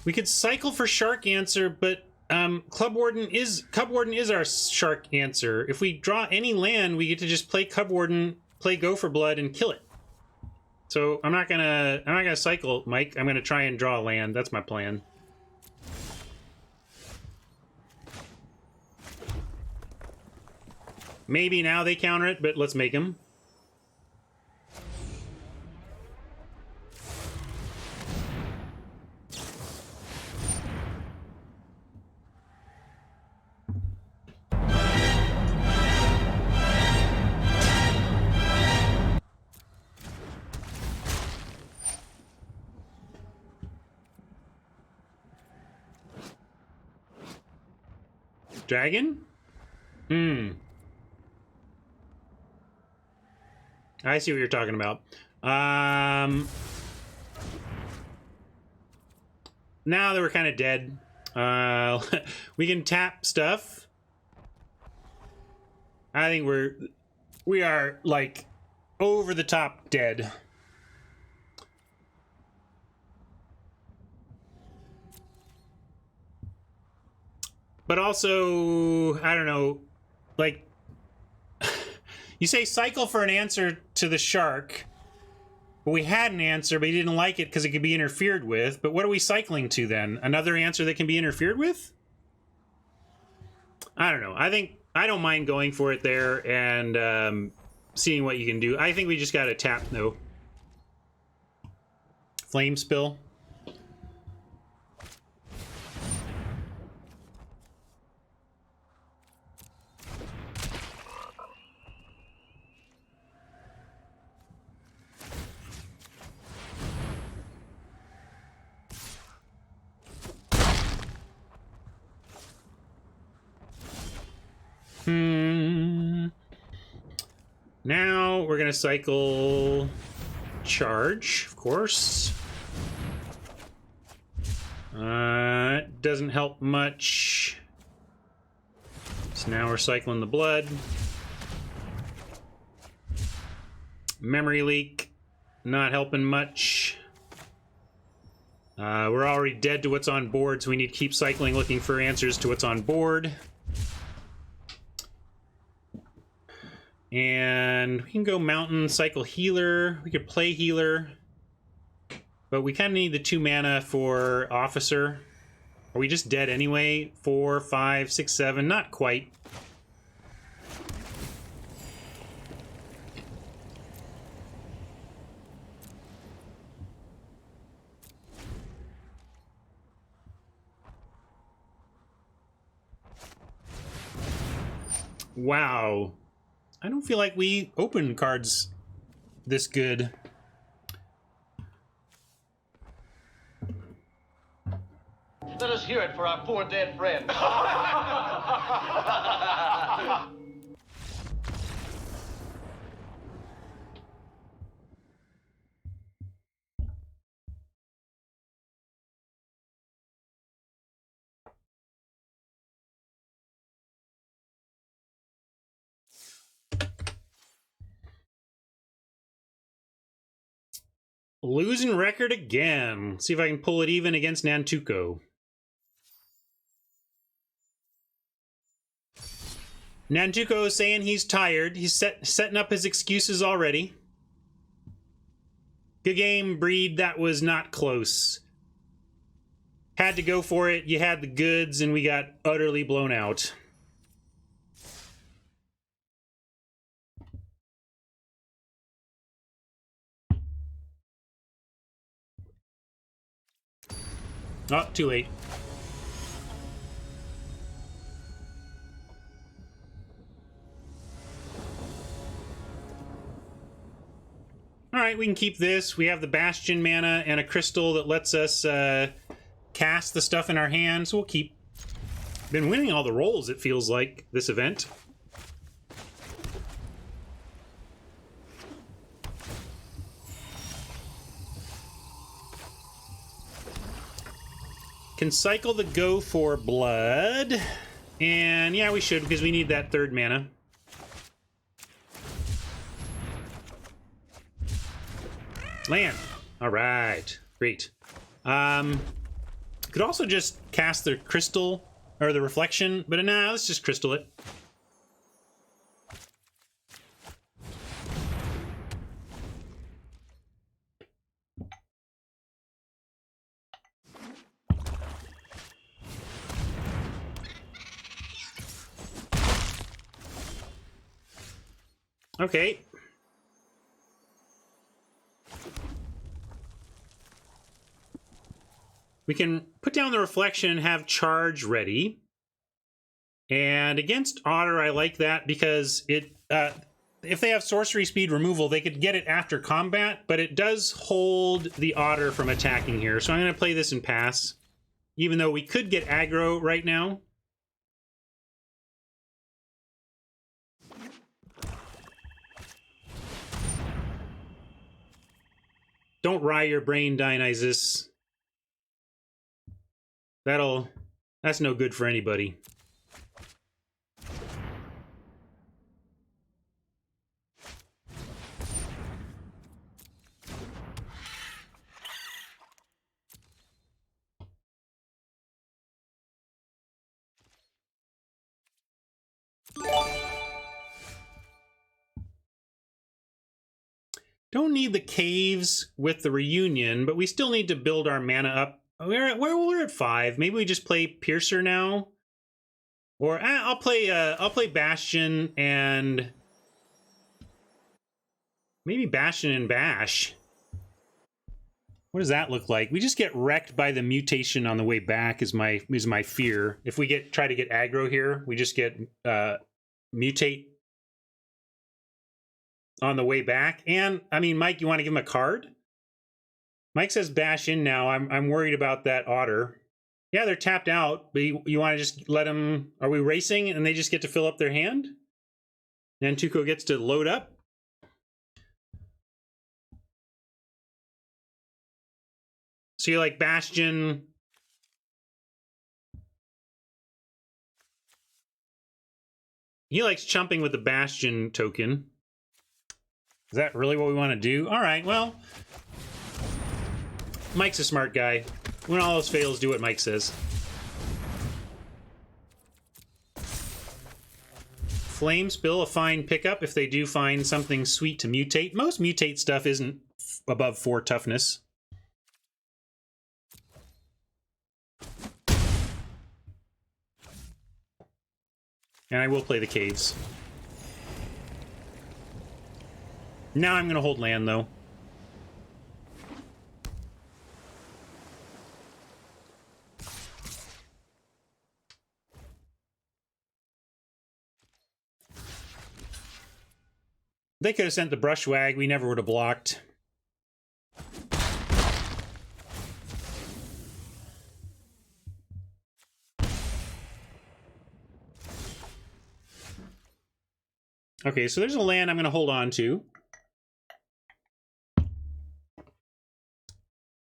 We could cycle for Shark Answer, but Cub Warden is our Shark Answer. If we draw any land, we get to just play Cub Warden, play Go for Blood, and kill it. So I'm not gonna cycle, Mike. I'm gonna try and draw a land. That's my plan. Maybe now they counter it, but let's make them. Dragon? I see what you're talking about. Now that we're kind of dead, we can tap stuff. I think we are like over the top dead. But also, I don't know, like, you say cycle for an answer to the shark, but we had an answer, but he didn't like it because it could be interfered with. But what are we cycling to then? Another answer that can be interfered with? I don't know. I don't mind going for it there and seeing what you can do. I think we just got to tap, though. Flame Spill. Now we're gonna cycle charge, of course. It doesn't help much. So now we're cycling the blood. Memory leak, not helping much. We're already dead to what's on board, so we need to keep cycling, looking for answers to what's on board. And we can go mountain, cycle healer. We could play healer. But we kind of need the 2 mana for officer. Are we just dead anyway? 4, 5, 6, 7. Not quite. Wow. I don't feel like we open cards this good. Let us hear it for our poor dead friend. Losing record again. See if I can pull it even against Nantuko. Nantuko is saying he's tired. He's setting up his excuses already. Good game, Breed. That was not close. Had to go for it. You had the goods, and we got utterly blown out. Oh, too late. Alright, we can keep this. We have the Bastion mana and a crystal that lets us cast the stuff in our hands. We'll keep... Been winning all the rolls, it feels like, this event. Can cycle the Go for Blood. And yeah, we should, because we need that third mana. Land. Alright. Great. Could also just cast the crystal, or the reflection, but nah, let's just crystal it. Okay. We can put down the reflection and have charge ready. And against Otter, I like that because it, if they have sorcery speed removal, they could get it after combat, but it does hold the Otter from attacking here. So I'm going to play this and pass, even though we could get aggro right now. Don't rye your brain, Dionysus. That's no good for anybody. Don't need the caves with the reunion, but we still need to build our mana up. We're at 5. Maybe we just play Piercer now, or I'll play Bastion and maybe Bastion and Bash. What does that look like? We just get wrecked by the mutation on the way back. Is my fear. If we try to get aggro here, we just get mutate on the way back. And I mean, Mike, you want to give him a card? Mike says bash in now. I'm worried about that Otter. Yeah, they're tapped out, but you want to just let them... Are we racing and they just get to fill up their hand? Then Tuco gets to load up. So you're like Bastion... He likes chumping with the Bastion token. Is that really what we want to do? All right, well... Mike's a smart guy. When all else fails, do what Mike says. Flame Spill, a fine pickup if they do find something sweet to mutate. Most mutate stuff isn't above 4 toughness. And I will play the caves. Now I'm going to hold land, though. They could have sent the Brushwag. We never would have blocked. Okay, so there's a land I'm going to hold on to.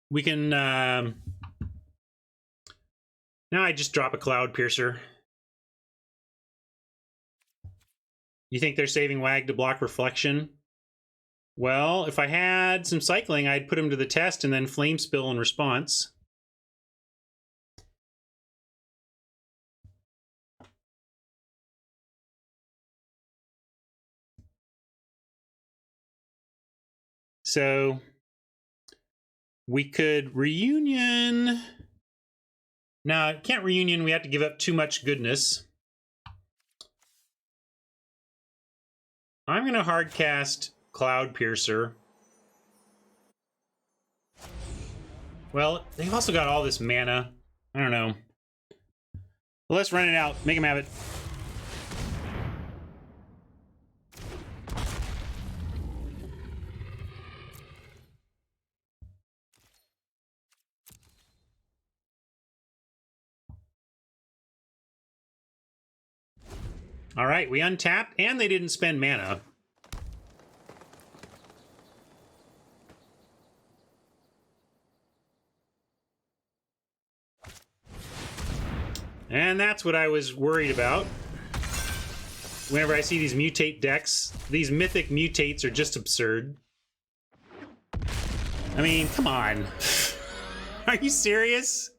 We can... now I just drop a Cloud Piercer. You think they're saving Wag to block Reflection? Well, if I had some cycling, I'd put him to the test and then Flame Spill in response. So we could reunion. Now, can't reunion. We have to give up too much goodness. I'm going to hard cast Cloud Piercer. Well, they've also got all this mana. I don't know. Well, let's run it out. Make them have it. All right, we untapped, and they didn't spend mana. And that's what I was worried about. Whenever I see these mutate decks, these mythic mutates are just absurd. I mean, come on. Are you serious?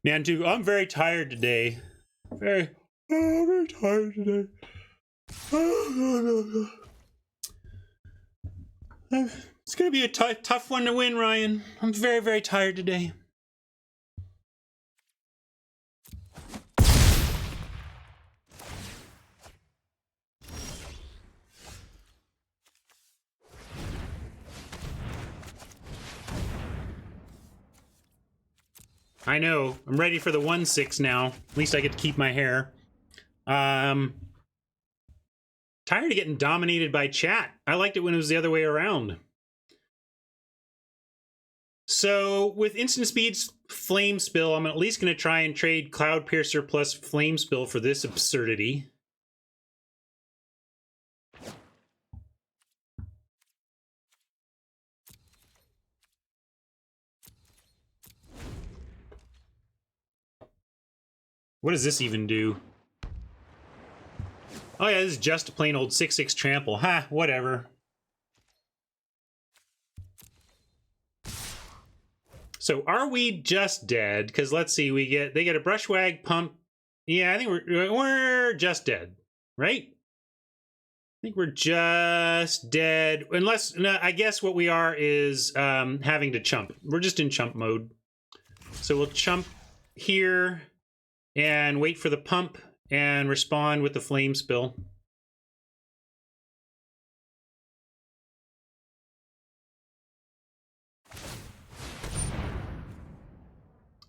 Man, dude, I'm very tired today. I'm very tired today. It's going to be a tough one to win, Ryan. I'm very, very tired today. I know. I'm ready for the 1/6 now. At least I get to keep my hair. Tired of getting dominated by chat. I liked it when it was the other way around. So with Instant Speed's Flame Spill, I'm at least going to try and trade Cloud Piercer plus Flame Spill for this absurdity. What does this even do? Oh yeah, this is just a plain old 6/6 trample. Ha, whatever. So are we just dead? Because let's see, they get a Brushwag pump. Yeah, I think we're just dead, right? I think we're just dead. Unless, no, I guess what we are is having to chump. We're just in chump mode. So we'll chump here and wait for the pump and respond with the Flame Spill.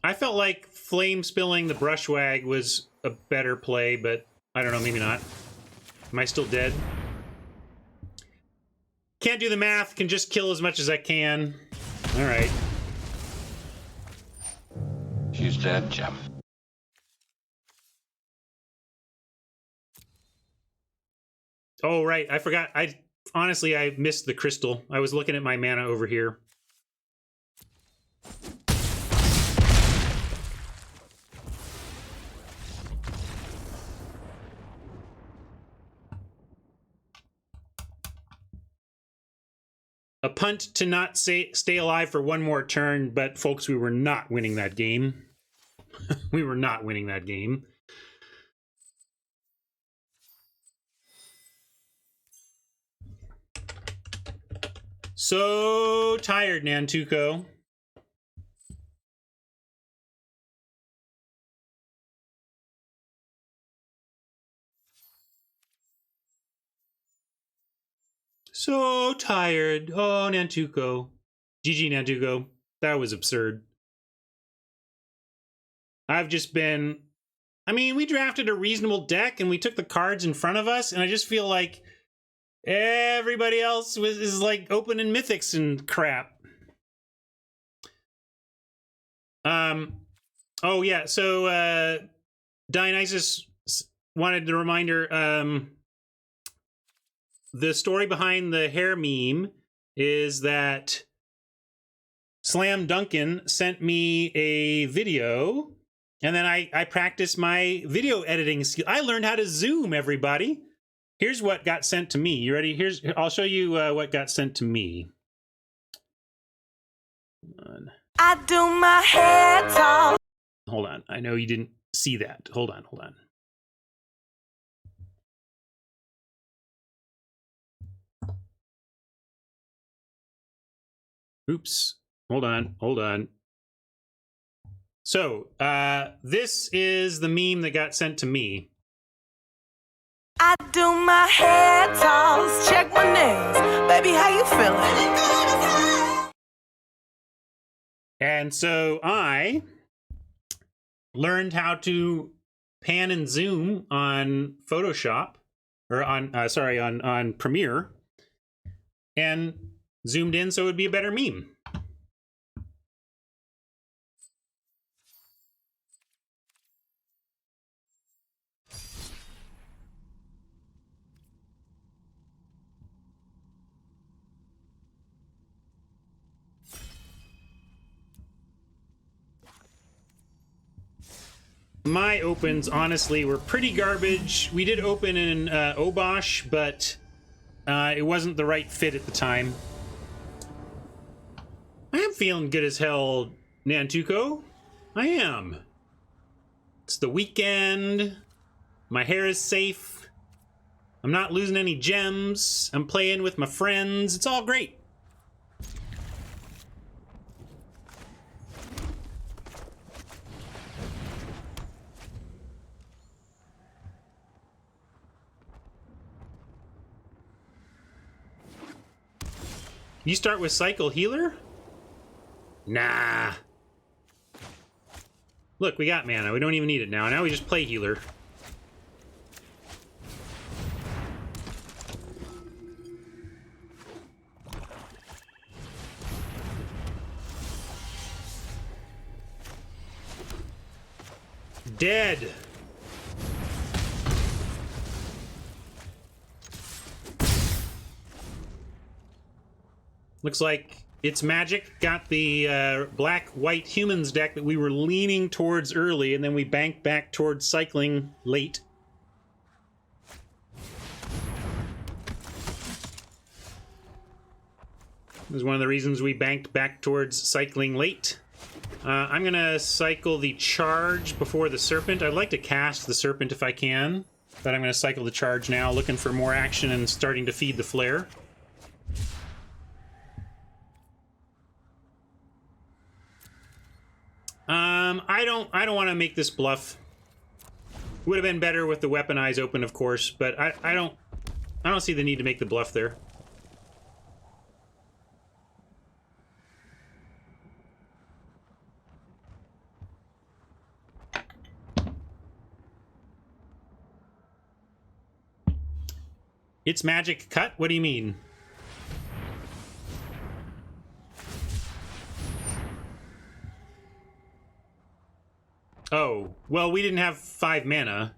I felt like Flame Spilling the Brushwag was a better play, but I don't know, maybe not. Am I still dead? Can't do the math, can just kill as much as I can. All right. She's dead, Jeff. Oh, right. I forgot. Honestly, I missed the crystal. I was looking at my mana over here. A punt to not stay alive for one more turn, but folks, we were not winning that game. We were not winning that game. So tired, Nantuko. So tired. Oh, Nantuko. GG, Nantuko. That was absurd. I've just been... I mean, we drafted a reasonable deck and we took the cards in front of us, and I just feel like Everybody else is like opening mythics and crap. Oh yeah, so Dionysus wanted the reminder, the story behind the hair meme is that Slam Duncan sent me a video, and then I practiced my video editing skill. I learned how to zoom, everybody. Here's what got sent to me. You ready? I'll show you what got sent to me. I do my hair tall. Hold on. I know you didn't see that. Hold on. Oops. Hold on. So, this is the meme that got sent to me. I do my hair toss, check my nails. Baby, how you feeling? And so I learned how to pan and zoom on Photoshop, or on Premiere, and zoomed in so it would be a better meme. My opens, honestly, were pretty garbage. We did open in Obosh, but it wasn't the right fit at the time. I am feeling good as hell, Nantuko. I am. It's the weekend. My hair is safe. I'm not losing any gems. I'm playing with my friends. It's all great. You start with Cycle Healer? Nah. Look, we got mana. We don't even need it now. Now we just play Healer. Dead. Looks like It's Magic got the black-white humans deck that we were leaning towards early, and then we banked back towards cycling late. This is one of the reasons we banked back towards cycling late. I'm going to cycle the charge before the serpent. I'd like to cast the serpent if I can, but I'm going to cycle the charge now, looking for more action and starting to feed the flare. I don't want to make this bluff. Would have been better with the weapon eyes open, of course, but I don't see the need to make the bluff there. It's Magic cut? What do you mean? Oh, well, we didn't have 5 mana.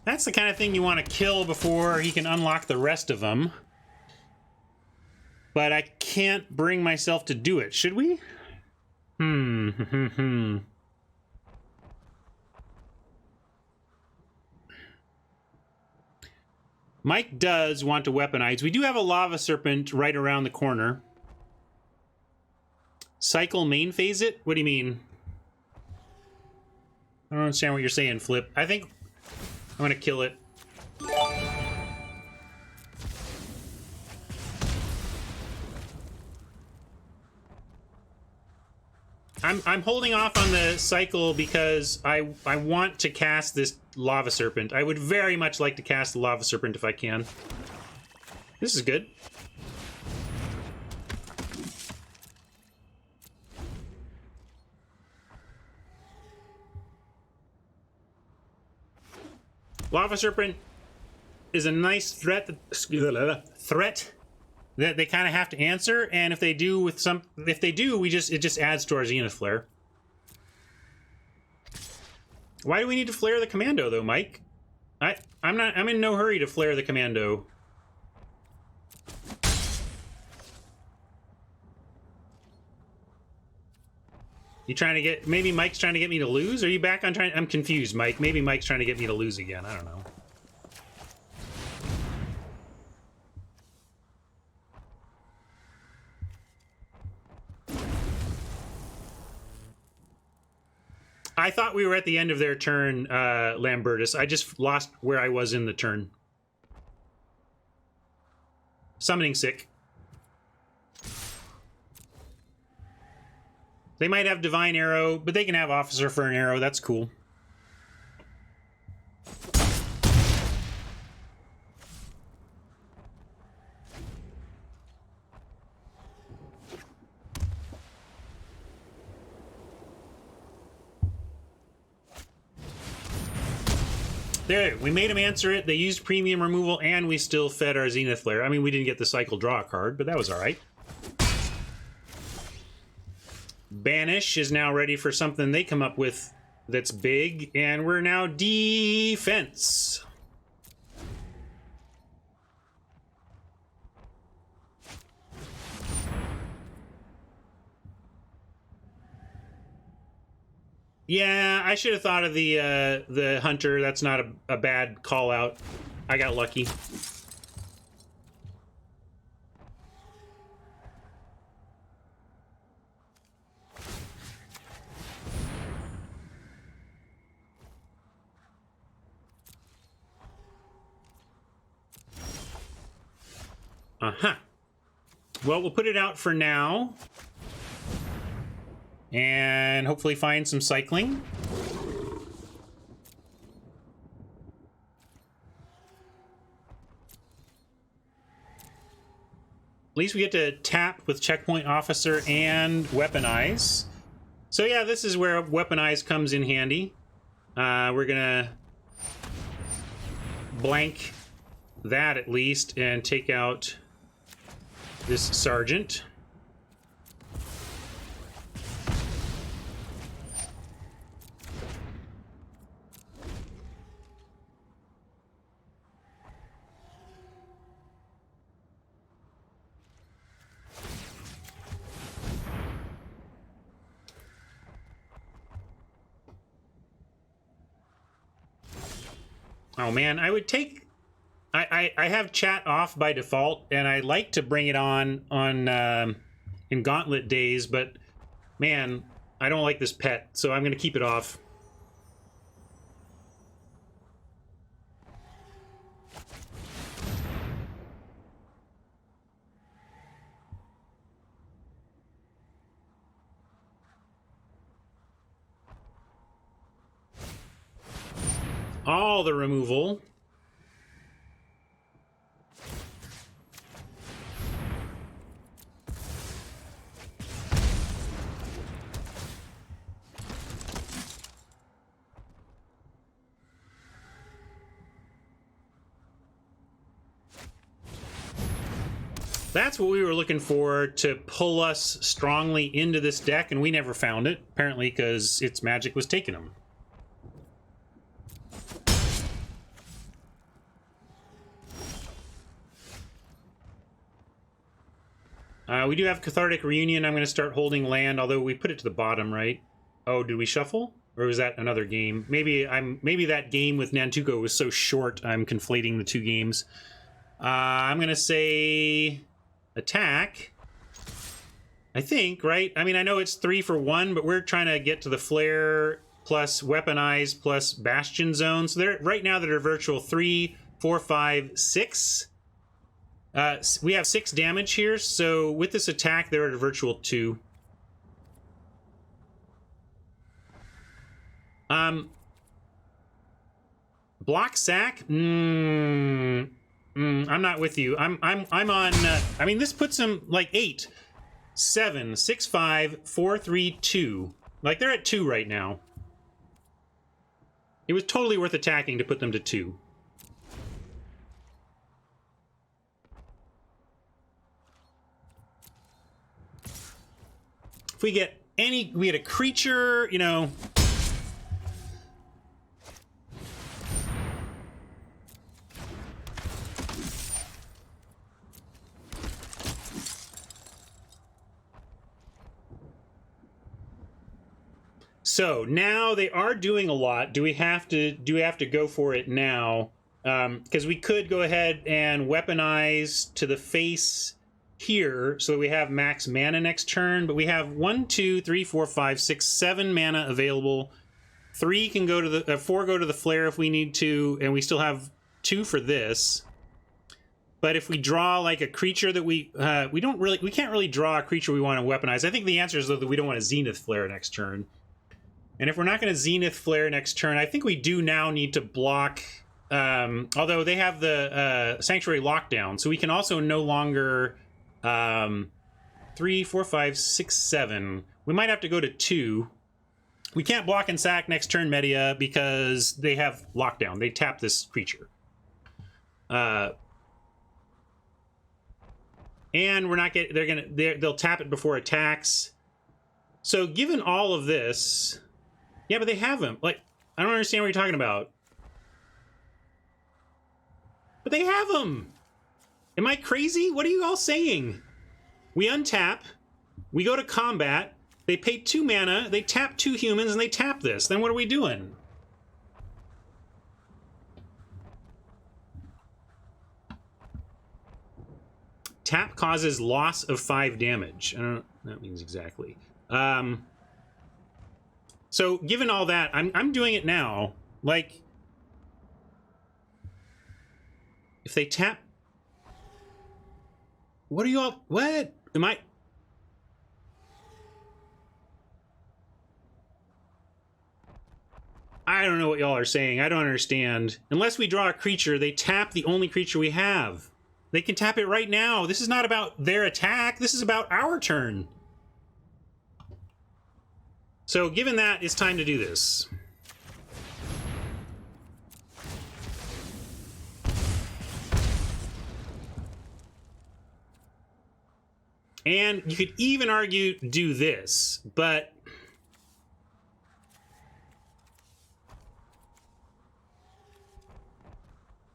That's the kind of thing you want to kill before he can unlock the rest of them. But I can't bring myself to do it. Should we? Mike does want to weaponize. We do have a Lava Serpent right around the corner. Cycle main phase it? What do you mean? I don't understand what you're saying, Flip. I think I'm gonna kill it. I'm holding off on the cycle because I want to cast this Lava Serpent. I would very much like to cast the Lava Serpent if I can. This is good. Lava Serpent is a nice threat that they kind of have to answer, and if they do, it just adds to our Zenith Flare. Why do we need to flare the commando though, Mike? I'm in no hurry to flare the commando. You trying to get, maybe Mike's trying to get me to lose? Are you back on trying? I'm confused, Mike. Maybe Mike's trying to get me to lose again. I don't know. I thought we were at the end of their turn, Lambertus. I just lost where I was in the turn. Summoning sick. They might have Divine Arrow, but they can have Officer for an arrow. That's cool. There, we made them answer it. They used premium removal, and we still fed our Zenith Flare. I mean, we didn't get the cycle draw card, but that was all right. Banish is now ready for something they come up with that's big, and we're now defense. Yeah, I should have thought of the hunter. That's not a bad call out. I got lucky. Uh-huh. Well, we'll put it out for now. And hopefully find some cycling. At least we get to tap with Checkpoint Officer and Weaponize. So yeah, this is where Weaponize comes in handy. We're gonna blank that at least and take out this Sergeant. Oh man, I would take... I have chat off by default, and I like to bring it on in Gauntlet days, but man, I don't like this pet, so I'm going to keep it off. All the removal. That's what we were looking for to pull us strongly into this deck, and we never found it, apparently because its magic was taking them. We do have Cathartic Reunion. I'm going to start holding land, although we put it to the bottom, right? Oh, did we shuffle? Or was that another game? Maybe that game with Nantuko was so short, I'm conflating the two games. I'm going to say attack. I think, right? I mean, I know it's 3 for 1, but we're trying to get to the Flare plus Weaponize plus Bastion Zone. So they're, right now they're virtual 3, 4, 5, 6. We have 6 damage here, so with this attack, they're at a virtual 2. Block sack? I'm not with you. I'm on, I mean, this puts them like 8, 7, 6, 5, 4, 3, 2. Like, they're at 2 right now. It was totally worth attacking to put them to 2. If we get any, we get a creature, you know. So now they are doing a lot. Do we have to go for it now? Because we could go ahead and weaponize to the face here so that we have max mana next turn, but we have 1, 2, 3, 4, 5, 6, 7 mana available. 3 can go to the 4 go to the flare if we need to, and we still have 2 for this. But if we draw like a creature that we can't really draw a creature we want to weaponize. I think the answer is though that we don't want to Zenith Flare next turn. And if we're not going to Zenith Flare next turn, I think we do now need to block. Although they have the Sanctuary Lockdown, so we can also no longer 3, 4, 5, 6, 7. We might have to go to 2. We can't block and sack next turn, Media, because they have Lockdown. They tap this creature. And we're not getting. They'll tap it before attacks. So given all of this, yeah, but they have him. Like, I don't understand what you're talking about. But they have him. Am I crazy? What are you all saying? We untap. We go to combat. They pay 2 mana. They tap 2 humans, and they tap this. Then what are we doing? Tap causes loss of 5 damage. I don't know what that means exactly. So given all that, I'm doing it now. Like, if they tap, what are you all? What am I? I don't know what y'all are saying. I don't understand. Unless we draw a creature, they tap the only creature we have. They can tap it right now. This is not about their attack. This is about our turn. So given that, it's time to do this. And you could even argue do this, but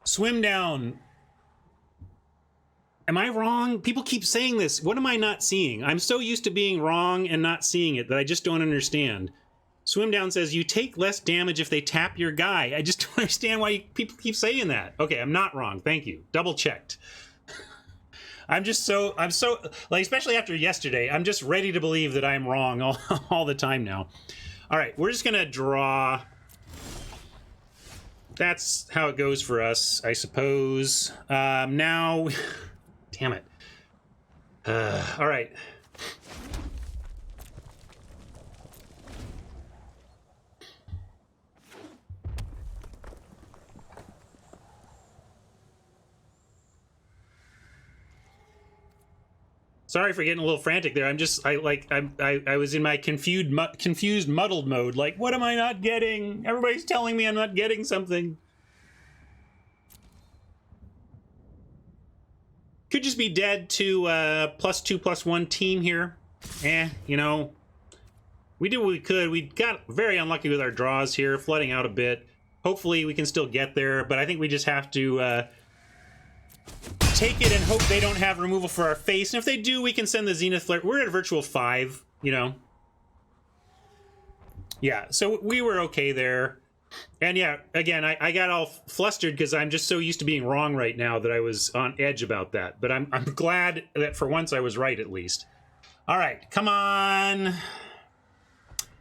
swim down. Am I wrong? People keep saying this. What am I not seeing? I'm so used to being wrong and not seeing it that I just don't understand. Swim Down says you take less damage if they tap your guy. I just don't understand why people keep saying that. Okay, I'm not wrong. Thank you. Double checked. I'm so like, especially after yesterday, I'm just ready to believe that I'm wrong all the time now. All right, we're just gonna draw. That's how it goes for us, I suppose. Now, damn it. All right. Sorry for getting a little frantic there. I was in my confused, muddled mode. Like, what am I not getting? Everybody's telling me I'm not getting something. Could just be dead to +2/+1 team here. You know, we did what we could. We got very unlucky with our draws here, flooding out a bit. Hopefully we can still get there, but I think we just have to take it and hope they don't have removal for our face. And if they do, we can send the Zenith Flare. We're at a virtual 5, you know. Yeah, so we were okay there. And yeah, again, I got all flustered because I'm just so used to being wrong right now that I was on edge about that. But I'm glad that for once I was right, at least. All right, come on.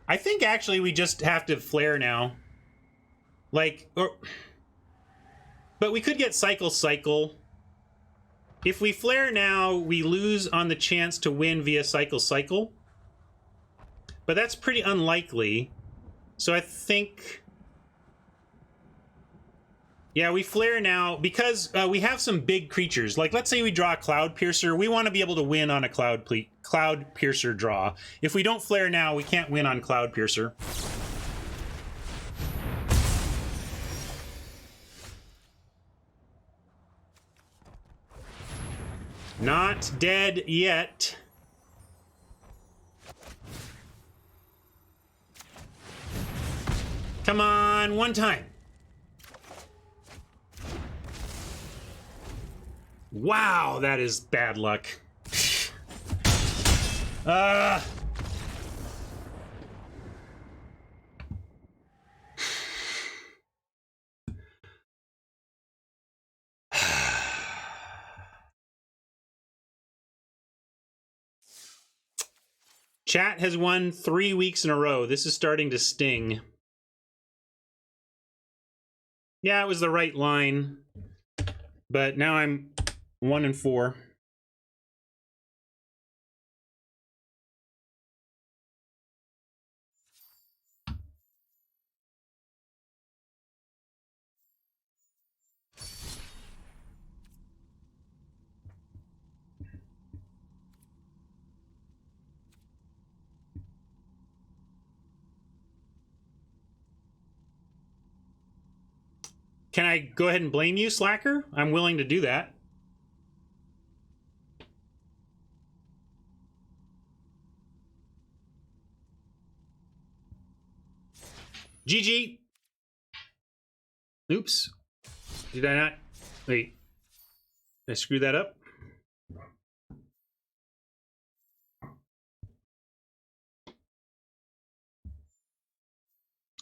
I think actually we just have to flare now. Like, but we could get cycle. If we flare now, we lose on the chance to win via cycle. But that's pretty unlikely. So I think Yeah, we flare now because we have some big creatures. Like, let's say we draw a Cloud Piercer. We want to be able to win on a Cloud Piercer draw. If we don't flare now, we can't win on Cloud Piercer. Not dead yet. Come on, one time. Wow, that is bad luck. Chat has won 3 weeks in a row. This is starting to sting. Yeah, it was the right line. But now I'm 1-4. Can I go ahead and blame you, Slacker? I'm willing to do that. GG. Oops. Did I not? Wait. Did I screw that up?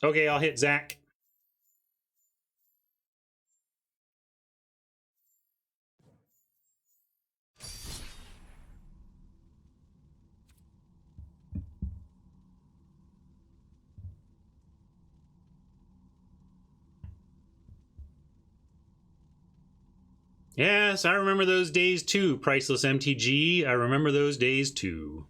Okay, I'll hit Zach. Yes, I remember those days too, Priceless MTG. I remember those days too.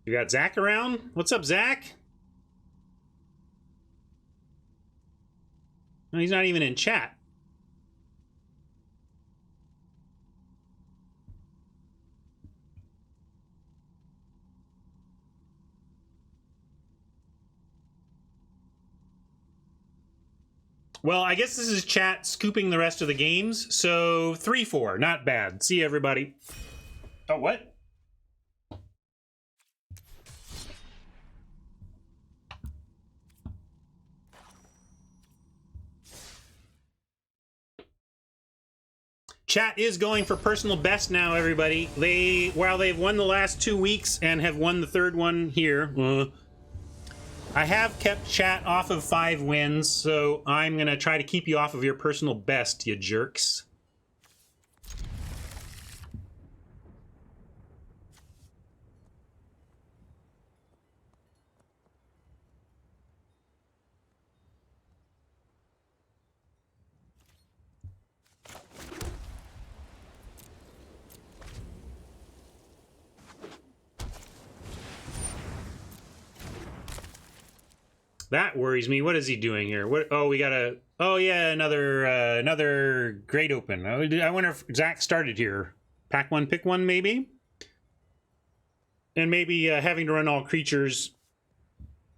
You got Zach around? What's up, Zach? No, he's not even in chat. Well, I guess this is chat scooping the rest of the games. So 3-4, not bad. See you, everybody. Oh, what? Chat is going for personal best now, everybody. While they've won the last 2 weeks and have won the third one here, I have kept chat off of 5 wins, so I'm going to try to keep you off of your personal best, you jerks. That worries me. What is he doing here? What? Oh, we got a... Oh, yeah, another great open. I wonder if Zach started here. Pack one, pick one, maybe? And maybe having to run all creatures,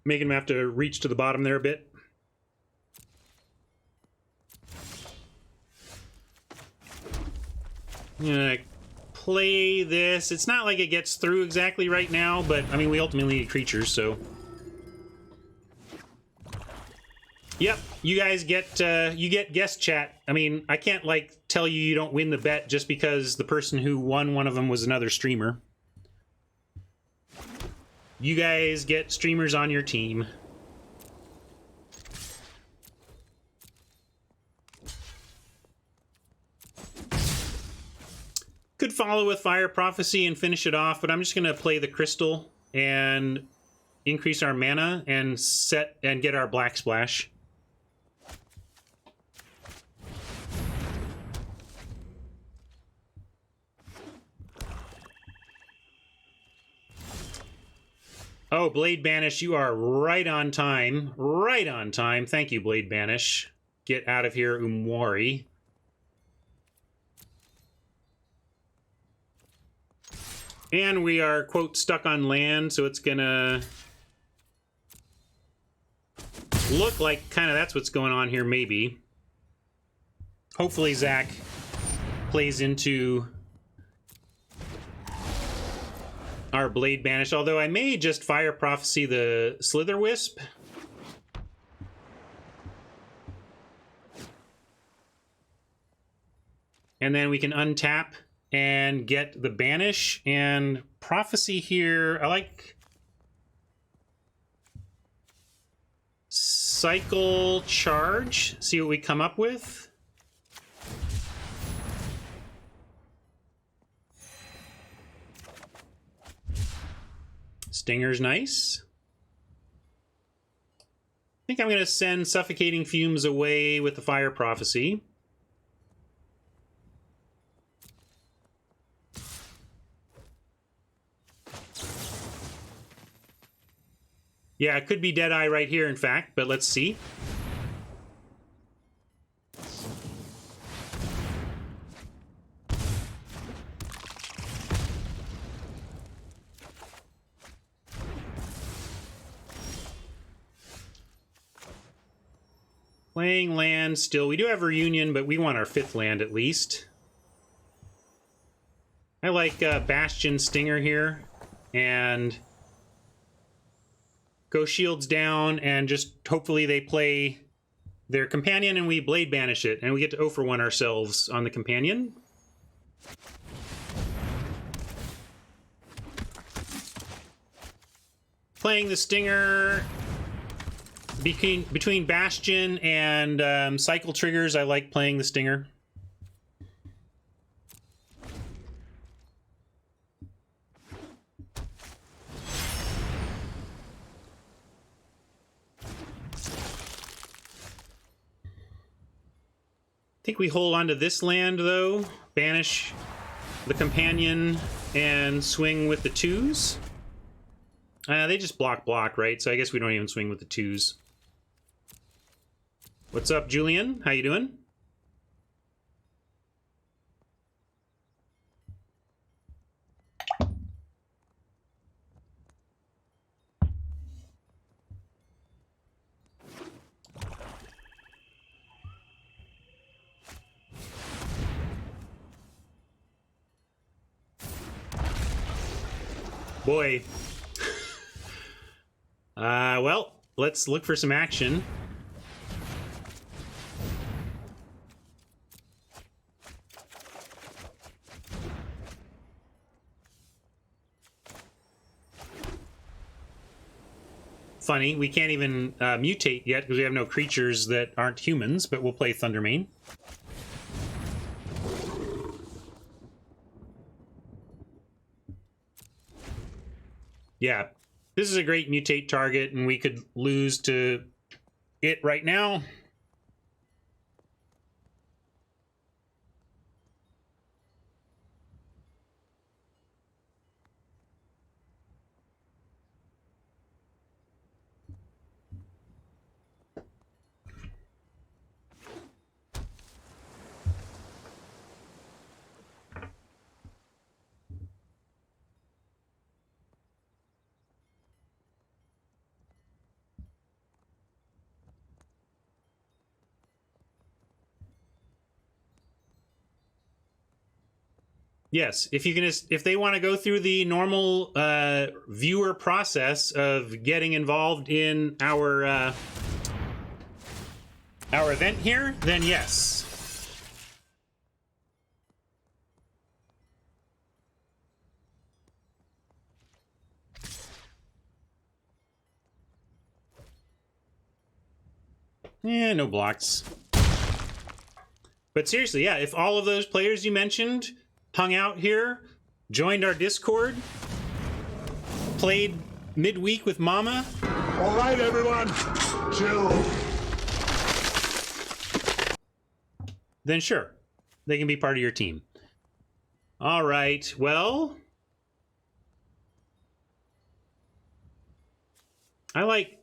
making him have to reach to the bottom there a bit. I'm gonna play this. It's not like it gets through exactly right now, but, I mean, we ultimately need creatures, so... Yep, you guys get guest chat. I mean, I can't like tell you don't win the bet just because the person who won one of them was another streamer. You guys get streamers on your team. Could follow with Fire Prophecy and finish it off, but I'm just gonna play the crystal and increase our mana and get our black splash. Oh, Blade Banish, you are right on time. Right on time. Thank you, Blade Banish. Get out of here, Umwari. And we are, quote, stuck on land, so it's gonna look like kind of that's what's going on here, maybe. Hopefully Zach plays into our Blade Banish, although I may just Fire Prophecy the Slither Wisp. And then we can untap and get the Banish and Prophecy here. I like Cycle Charge. See what we come up with. Stinger's nice. I think I'm going to send Suffocating Fumes away with the Fire Prophecy. Yeah, it could be Deadeye right here, in fact, but let's see. Playing land still. We do have Reunion, but we want our 5th land at least. I like Bastion Stinger here. And go shields down, and just hopefully they play their companion and we Blade Banish it. And we get to 0 for 1 ourselves on the companion. Playing the Stinger... Between Bastion and Cycle Triggers, I like playing the Stinger. I think we hold on to this land, though. Banish the companion and swing with the 2s. They just block, right? So I guess we don't even swing with the 2s. What's up, Julian? How you doing? Boy. Well, let's look for some action. Funny, we can't even mutate yet because we have no creatures that aren't humans, but we'll play Thundermane. Yeah, this is a great mutate target, and we could lose to it right now. Yes, if they want to go through the normal viewer process of getting involved in our event here, then yes. Yeah, no blocks. But seriously, yeah, if all of those players you mentioned hung out here, joined our Discord, played midweek with Mama. All right, everyone, chill. Then sure, they can be part of your team. All right, well, I like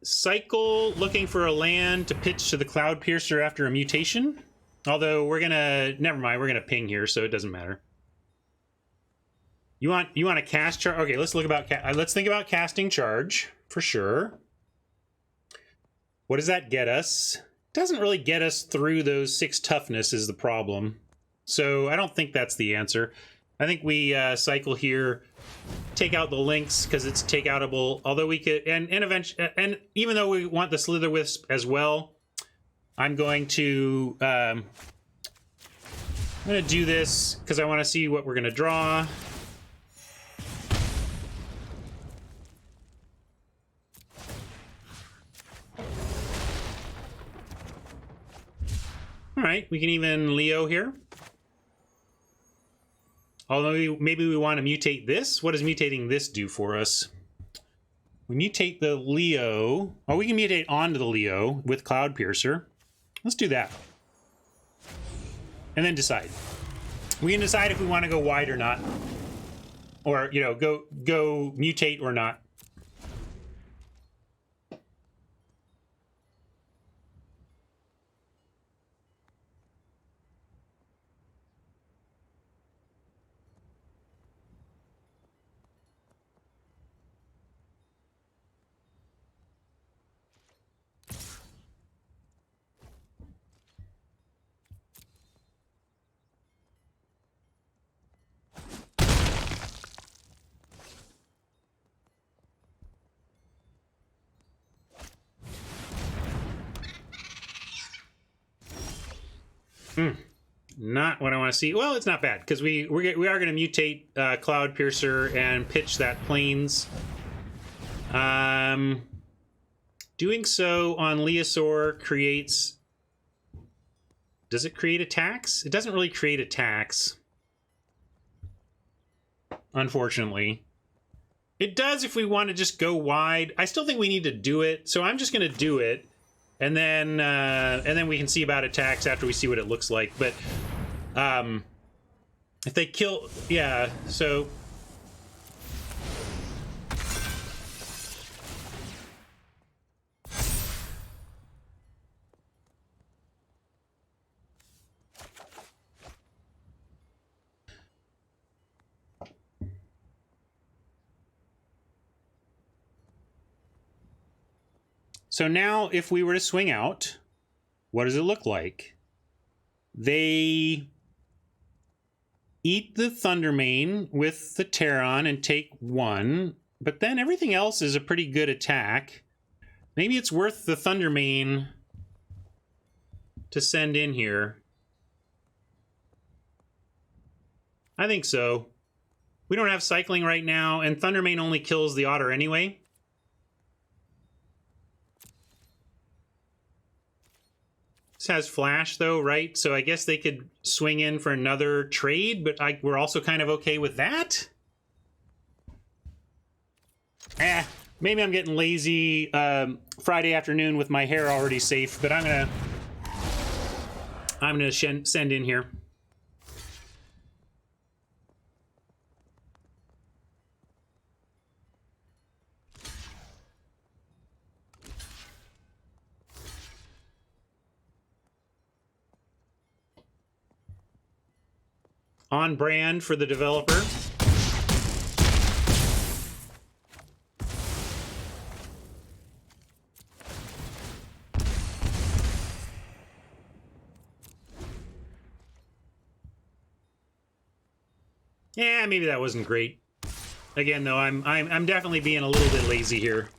cycle looking for a land to pitch to the Cloud Piercer after a mutation. Although we're gonna, never mind, we're gonna ping here, so it doesn't matter. You want a cast charge? Okay, let's look about let's think about casting charge for sure. What does that get us? Doesn't really get us through those 6 toughness is the problem. So I don't think that's the answer. I think we cycle here, take out the links because it's take-outable. Although we could, and eventually, and even though we want the Slither Wisp as well, I'm going to do this because I want to see what we're going to draw. All right, we can even Leo here. Although maybe we want to mutate this. What does mutating this do for us? We mutate the Leo. Oh, we can mutate onto the Leo with Cloud Piercer. Let's do that. And then decide. We can decide if we want to go wide or not. Or, you know, go mutate or not. Not what I want to see. Well, it's not bad because we are going to mutate Cloud Piercer and pitch that Plains. Doing so on Leosaur creates. Does it create attacks? It doesn't really create attacks. Unfortunately, it does if we want to just go wide. I still think we need to do it, so I'm just going to do it. And then we can see about attacks after we see what it looks like. But if they kill, yeah. So now, if we were to swing out, what does it look like? They eat the Thundermane with the Terron and take 1, but then everything else is a pretty good attack. Maybe it's worth the Thundermane to send in here. I think so. We don't have cycling right now, and Thundermane only kills the Otter anyway. Has flash though, right? So I guess they could swing in for another trade, but we're also kind of okay with that. Maybe I'm getting lazy Friday afternoon with my hair already safe, but I'm gonna send in here. On brand for the developer. Yeah, maybe that wasn't great. Again, though, I'm definitely being a little bit lazy here.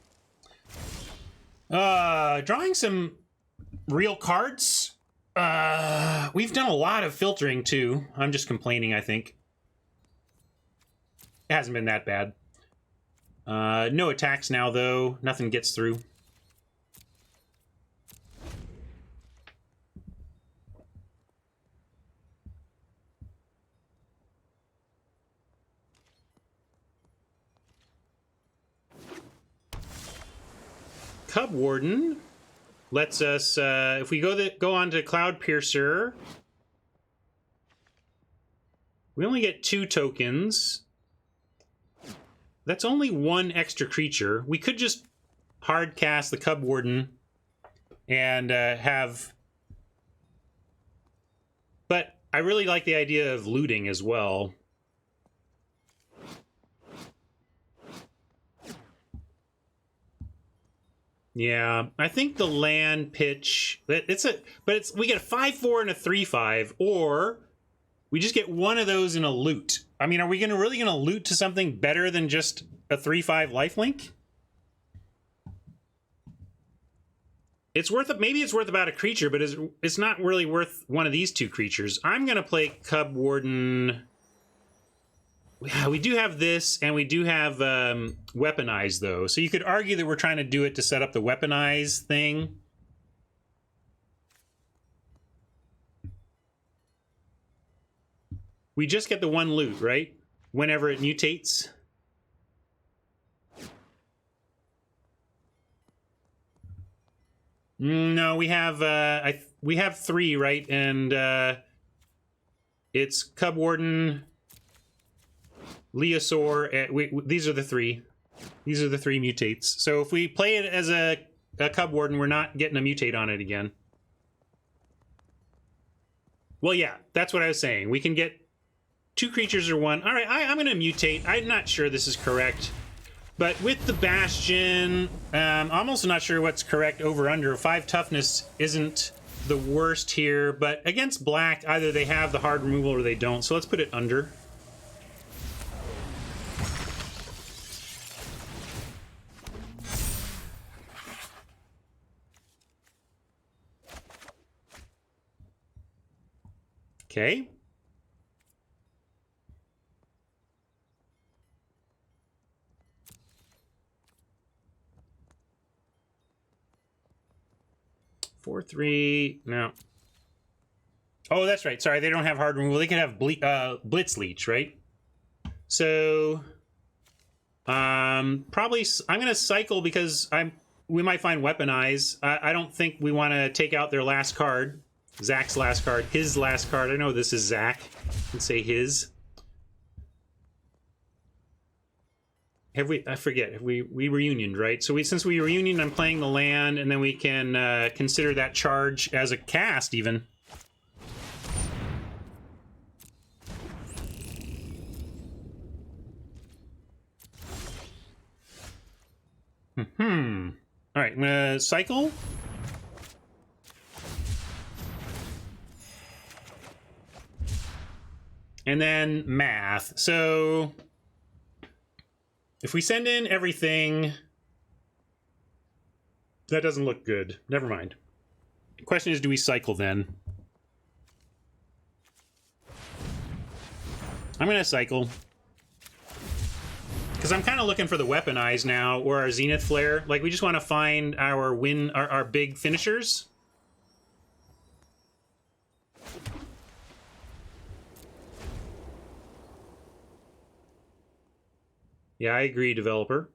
Drawing some real cards. We've done a lot of filtering too. I'm just complaining, I think. It hasn't been that bad. No attacks now, though. Nothing gets through. Cub Warden lets us, if we go on to Cloud Piercer, we only get 2 tokens. That's only 1 extra creature. We could just hard cast the Cub Warden and have... But I really like the idea of looting as well. Yeah, I think the land pitch... we get a 5-4 and a 3-5, or we just get one of those in a loot. I mean, are we really going to loot to something better than just a 3-5 lifelink? It's worth it. Maybe it's worth about a creature, but it's not really worth one of these two creatures. I'm gonna play Cub Warden. Yeah, we do have this, and we do have Weaponize though. So you could argue that we're trying to do it to set up the Weaponize thing. We just get the one loot, right? Whenever it mutates. No, we have we have 3, right? And it's Cub Warden, Leosaur. These are the 3. These are the 3 mutates. So if we play it as a Cub Warden, we're not getting a mutate on it again. Well, yeah, that's what I was saying. We can get 2 creatures or 1. All right, I'm going to mutate. I'm not sure this is correct. But with the Bastion, I'm also not sure what's correct over-under. 5 toughness isn't the worst here, but against black, either they have the hard removal or they don't. So let's put it under. Okay. Four, 3, no. Oh, that's right. Sorry, they don't have hard removal. They can have Blitz Leech, right? So, probably I'm going to cycle because we might find Weaponize. I don't think we want to take out their last card. Zach's last card. His last card. I know this is Zach. Let's say his. Have we? I forget. Have we reunioned, right? So since we reunioned, I'm playing the land, and then we can consider that charge as a cast, even. All right, I'm gonna cycle. And then math. So if we send in everything, that doesn't look good. Never mind. The question is, do we cycle then? I'm going to cycle. Because I'm kind of looking for the Weaponize now, or our Zenith Flare. Like, we just want to find our our big finishers. Yeah, I agree, developer.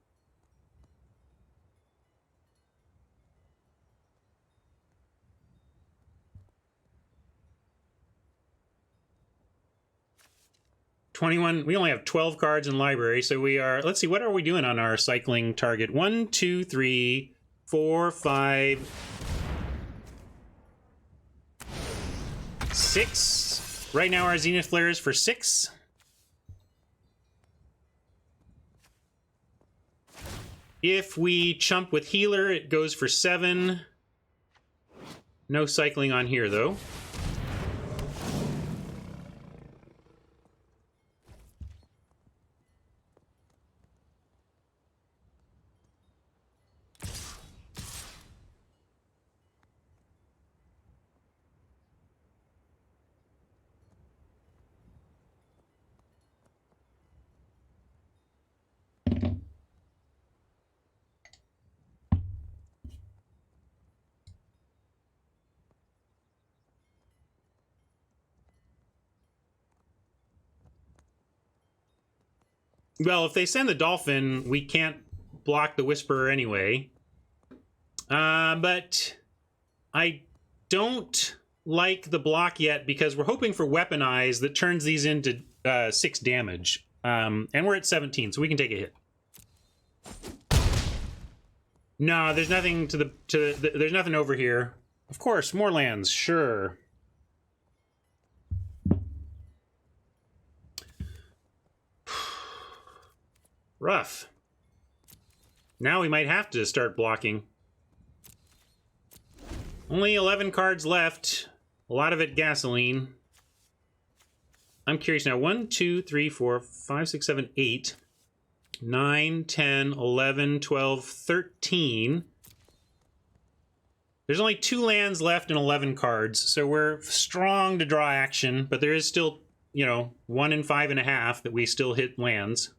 We only have 12 cards in library, so we are, let's see, what are we doing on our cycling target? 1, 2, 3, 4, 5, 6. Right now our Zenith Flare is for 6. If we chump with Healer, it goes for 7. No cycling on here, though. Well, if they send the Dolphin, we can't block the Whisperer anyway. But I don't like the block yet because we're hoping for Weaponize that turns these into 6 damage. And we're at 17, so we can take a hit. No, there's nothing there's nothing over here. Of course, more lands, sure. Rough. Now we might have to start blocking. Only 11 cards left. A lot of it gasoline. I'm curious now. 1, 2, 3, 4, 5, 6, 7, 8, 9, 10, 11, 12, 13. There's only 2 lands left and 11 cards, so we're strong to draw action, but there is still, you know, 1 and 5.5 that we still hit lands.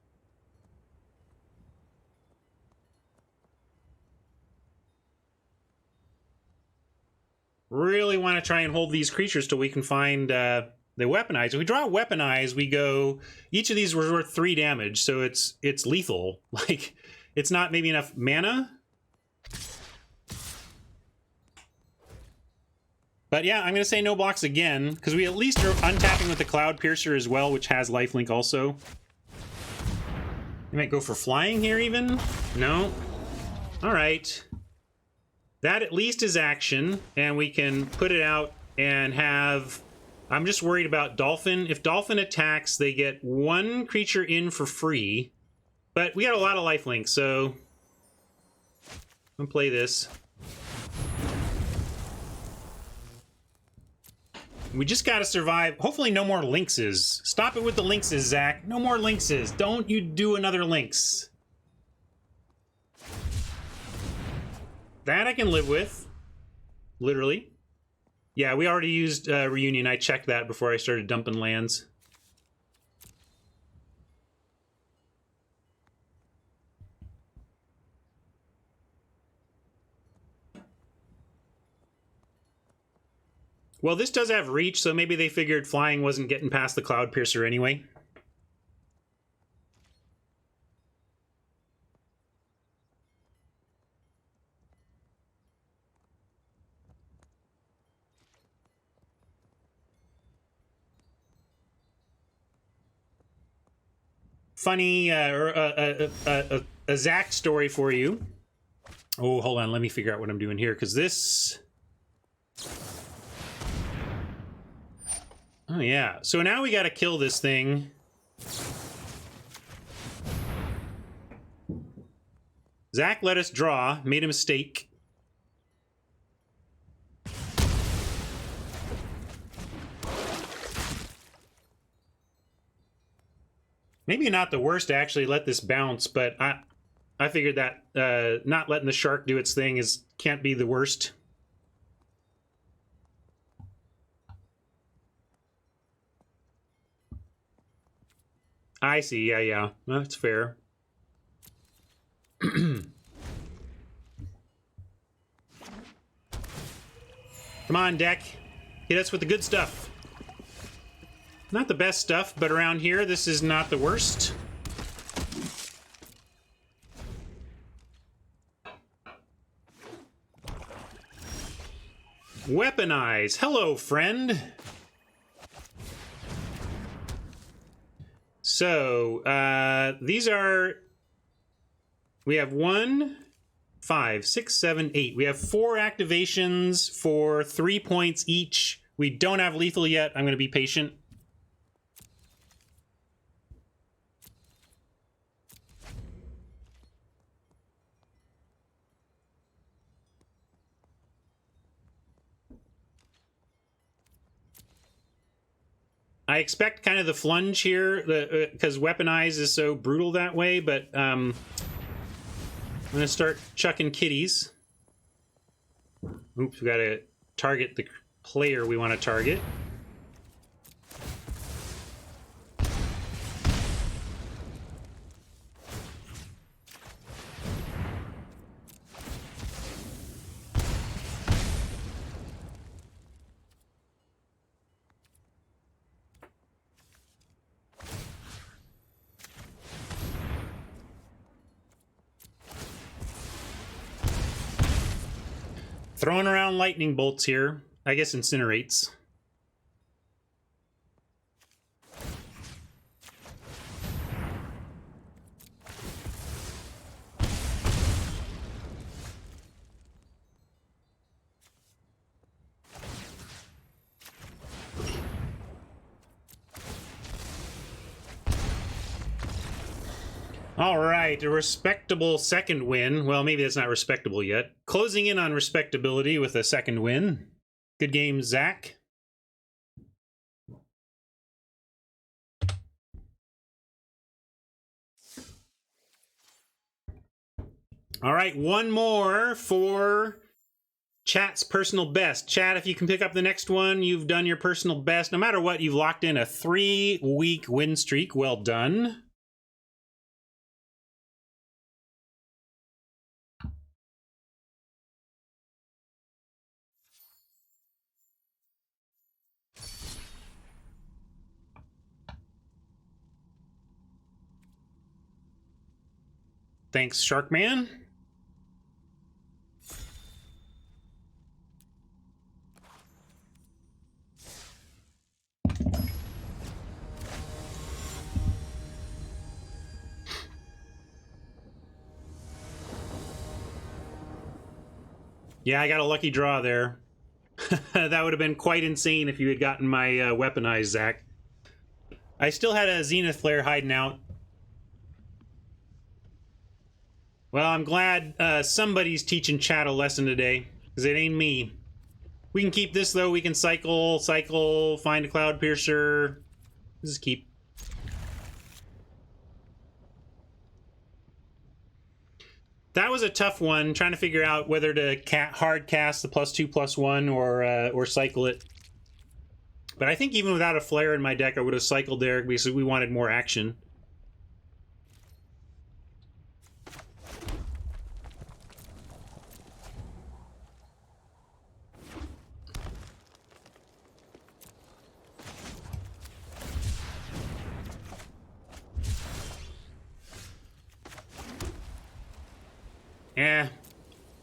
Really want to try and hold these creatures till we can find the weaponize. If we draw weaponize, we go, each of these was worth 3 damage, so it's lethal. Like, it's not maybe enough mana. But yeah, I'm going to say no blocks again, because we at least are untapping with the Cloud Piercer as well, which has lifelink also. You might go for flying here even? No? Alright. That at least is action, and we can put it out and have... I'm just worried about Dolphin. If Dolphin attacks, they get 1 creature in for free. But we got a lot of lifelink, so... I'm gonna play this. We just gotta survive. Hopefully no more lynxes. Stop it with the lynxes, Zach. No more lynxes. Don't you do another lynx. That I can live with. Literally. Yeah, we already used Reunion. I checked that before I started dumping lands. Well, this does have reach, so maybe they figured flying wasn't getting past the Cloud Piercer anyway. Funny, a Zach story for you. Oh, hold on, let me figure out what I'm doing here, because this... Oh, yeah. So now we gotta kill this thing. Zach let us draw, made a mistake. Maybe not the worst to actually let this bounce, but I figured that not letting the shark do its thing can't be the worst. I see, yeah. That's fair. Come on, deck. Hit us with the good stuff. Not the best stuff, but around here, this is not the worst. Weaponize. Hello, friend. So, these are... We have 1, 5, 6, 7, 8. We have 4 activations for 3 points each. We don't have lethal yet. I'm going to be patient. I expect kind of the flunge here, because Weaponize is so brutal that way, but I'm going to start chucking kitties. Oops, we got to target the player we want to target. Throwing around lightning bolts here. I guess incinerates. All right, a respectable second win. Well, maybe that's not respectable yet. Closing in on respectability with a second win. Good game, Zach. All right, one more for chat's personal best. Chat, if you can pick up the next one, you've done your personal best. No matter what, you've locked in a 3-week win streak. Well done. Thanks, Sharkman. Yeah, I got a lucky draw there. That would have been quite insane if you had gotten my weaponized, Zach. I still had a Zenith Flare hiding out. Well, I'm glad somebody's teaching chat a lesson today, because it ain't me. We can keep this, though. We can cycle, find a Cloud Piercer. Just keep. That was a tough one, trying to figure out whether to hard cast the +2/+1 or cycle it. But I think even without a flare in my deck, I would have cycled there because we wanted more action.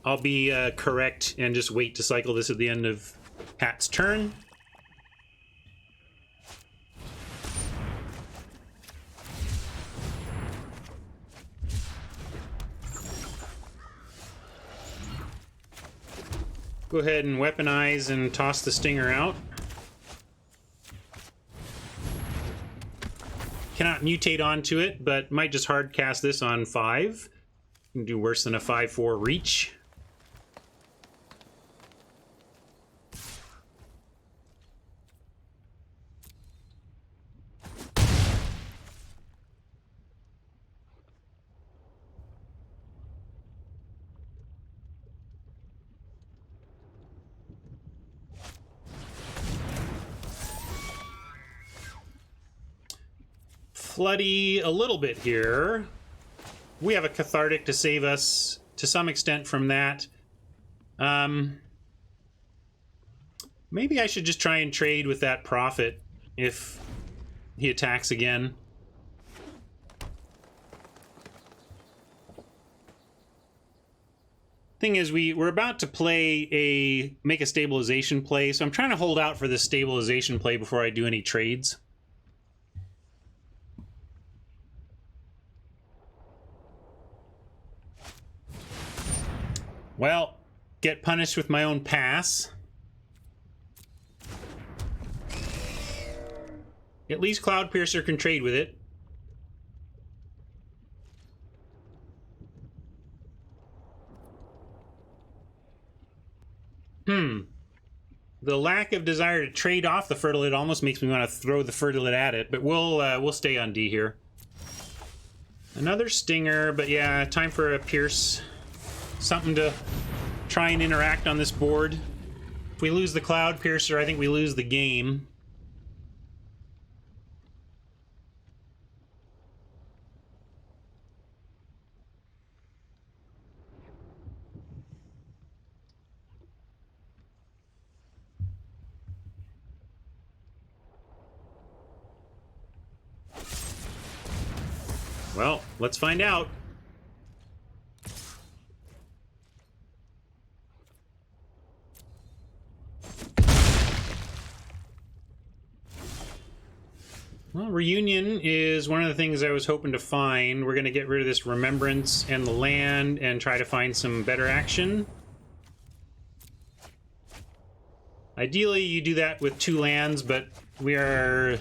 I'll be correct and just wait to cycle this at the end of Pat's turn. Go ahead and weaponize and toss the stinger out. Cannot mutate onto it, but might just hard cast this on 5. Can do worse than a 5/4 reach. Floody a little bit here. We have a cathartic to save us to some extent from that. Maybe I should just try and trade with that Prophet if he attacks again. Thing is, we're about to make a stabilization play, so I'm trying to hold out for this stabilization play before I do any trades. Well, get punished with my own pass. At least Cloud Piercer can trade with it. The lack of desire to trade off the Fertilid almost makes me want to throw the Fertilid at it, but we'll stay on D here. Another Stinger, but yeah, time for a Pierce. Something to try and interact on this board. If we lose the Cloud Piercer, I think we lose the game. Well, let's find out. Well, Reunion is one of the things I was hoping to find. We're going to get rid of this Remembrance and the land and try to find some better action. Ideally, you do that with 2 lands, but we are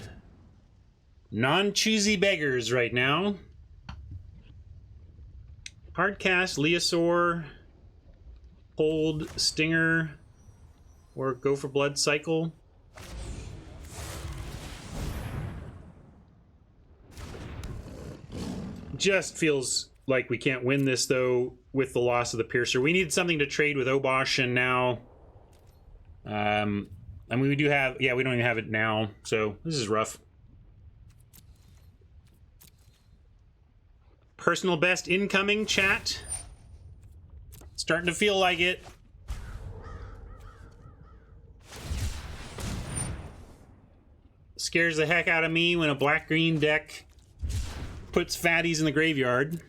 non-choosy beggars right now. Hardcast, Leosaur, Hold, Stinger, or go for Blood Cycle. Just feels like we can't win this, though, with the loss of the Piercer. We need something to trade with Obosh, and now... I mean, we do have... Yeah, we don't even have it now, so this is rough. Personal best incoming, chat. Starting to feel like it. Scares the heck out of me when a black-green deck puts fatties in the graveyard.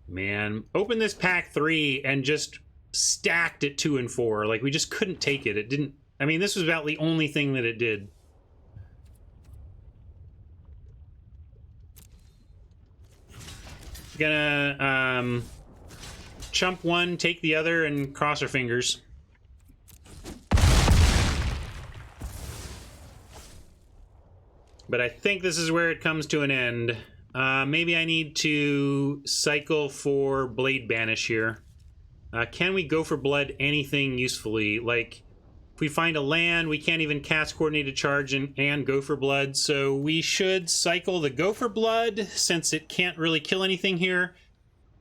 Man, open this pack 3 and just stacked it 2 and 4. Like, we just couldn't take it. It didn't... I mean, this was about the only thing that it did. Gonna, chump one, take the other, and cross our fingers. But I think this is where it comes to an end. Maybe I need to cycle for Blade Banish here. Can we go for blood anything usefully? Like, if we find a land, we can't even cast Coordinated Charge and go for blood, so we should cycle the go for blood, since it can't really kill anything here,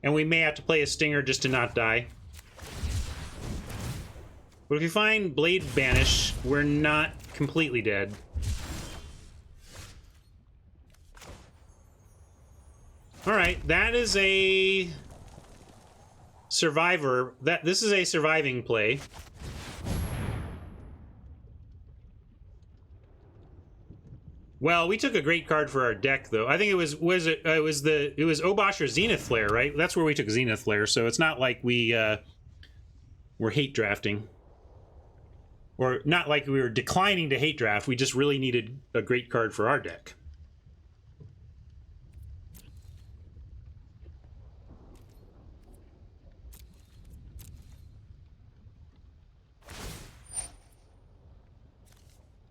and we may have to play a Stinger just to not die. But if we find Blade Banish, we're not completely dead. Alright, that is a survivor. This is a surviving play. Well, we took a great card for our deck, though. I think it was Obosh or Zenith Flare, right? That's where we took Zenith Flare, so it's not like we were hate drafting. Or not like we were declining to hate draft, we just really needed a great card for our deck.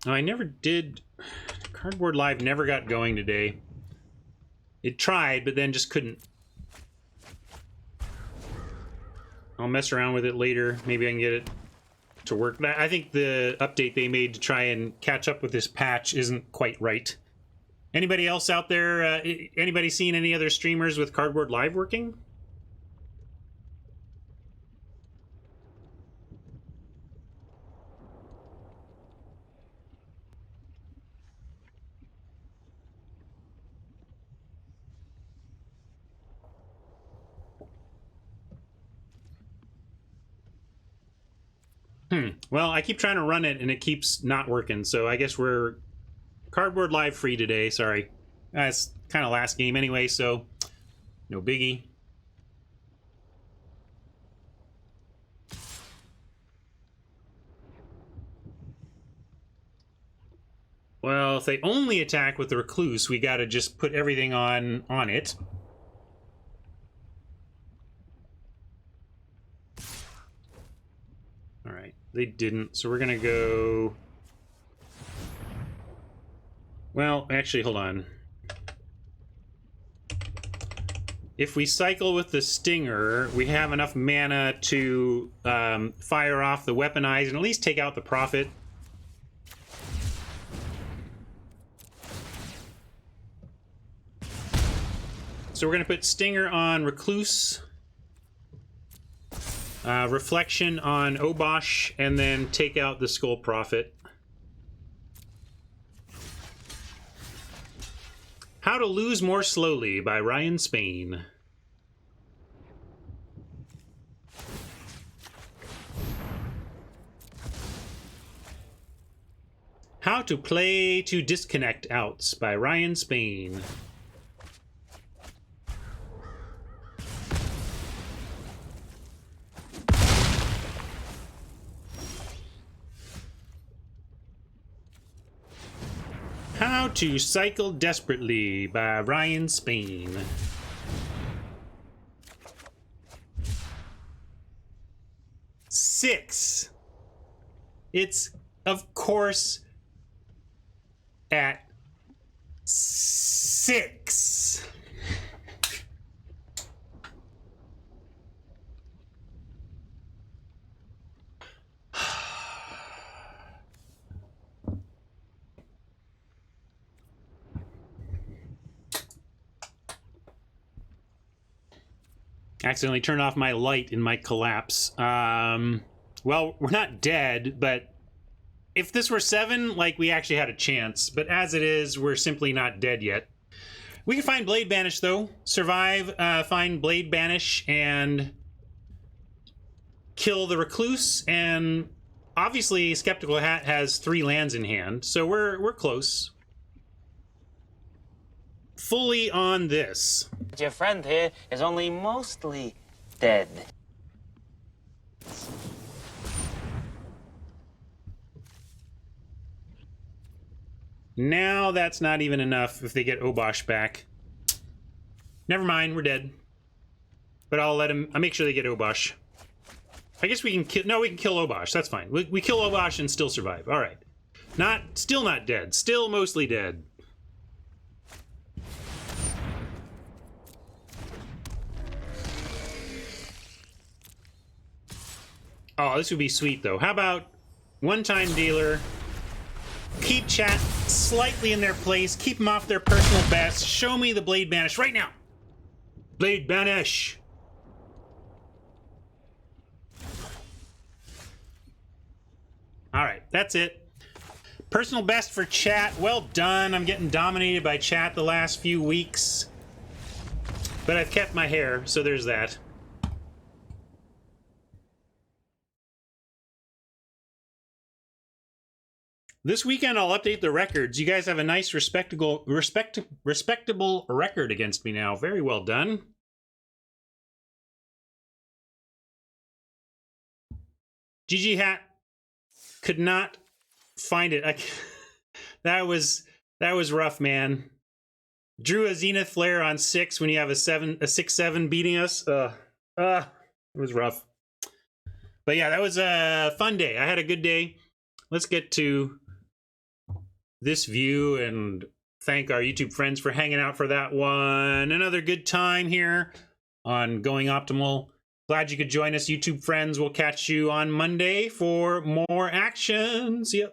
Oh, I never did... Cardboard Live never got going today. It tried, but then just couldn't. I'll mess around with it later. Maybe I can get it to work. But I think the update they made to try and catch up with this patch isn't quite right. Anybody else out there? Anybody seen any other streamers with Cardboard Live working? Well, I keep trying to run it, and it keeps not working, so I guess we're Cardboard Live free today, sorry. It's kind of last game anyway, so no biggie. Well, if they only attack with the Recluse, we gotta just put everything on it. Alright, they didn't, so we're gonna go... Well, actually, hold on. If we cycle with the Stinger, we have enough mana to fire off the Weaponize and at least take out the Prophet. So we're going to put Stinger on Recluse, Reflection on Obosh, and then take out the Skull Prophet. How to Lose More Slowly by Ryan Spain. How to Play to Disconnect Outs by Ryan Spain. How to Cycle Desperately by Ryan Spain. Six. It's, of course, at 6. Accidentally turned off my light in my collapse. Well, we're not dead, but if this were 7, like, we actually had a chance. But as it is, we're simply not dead yet. We can find Blade Banish, though. Survive, find Blade Banish, and kill the Recluse. And obviously, Skeptical Hat has 3 lands in hand, so we're close. Fully on this. Your friend here is only mostly dead. Now that's not even enough if they get Obosh back. Never mind, we're dead. But I'll make sure they get Obosh. I guess we can kill, no, we can kill Obosh, that's fine. We kill Obosh and still survive, all right. Still not dead, still mostly dead. Oh, this would be sweet, though. How about one-time dealer, keep chat slightly in their place, keep them off their personal best, show me the Blade Banish right now! Blade Banish! Alright, that's it. Personal best for chat, well done. I'm getting dominated by chat the last few weeks. But I've kept my hair, so there's that. This weekend, I'll update the records. You guys have a nice, respectable record against me now. Very well done. GG Hat could not find it. That was rough, man. Drew a Zenith Flare on 6 when you have a 6/7 beating us. It was rough. But yeah, that was a fun day. I had a good day. Let's get to this view and thank our YouTube friends for hanging out for that one. Another good time here on Going Optimal. Glad you could join us, YouTube friends. We'll catch you on Monday for more action. See ya.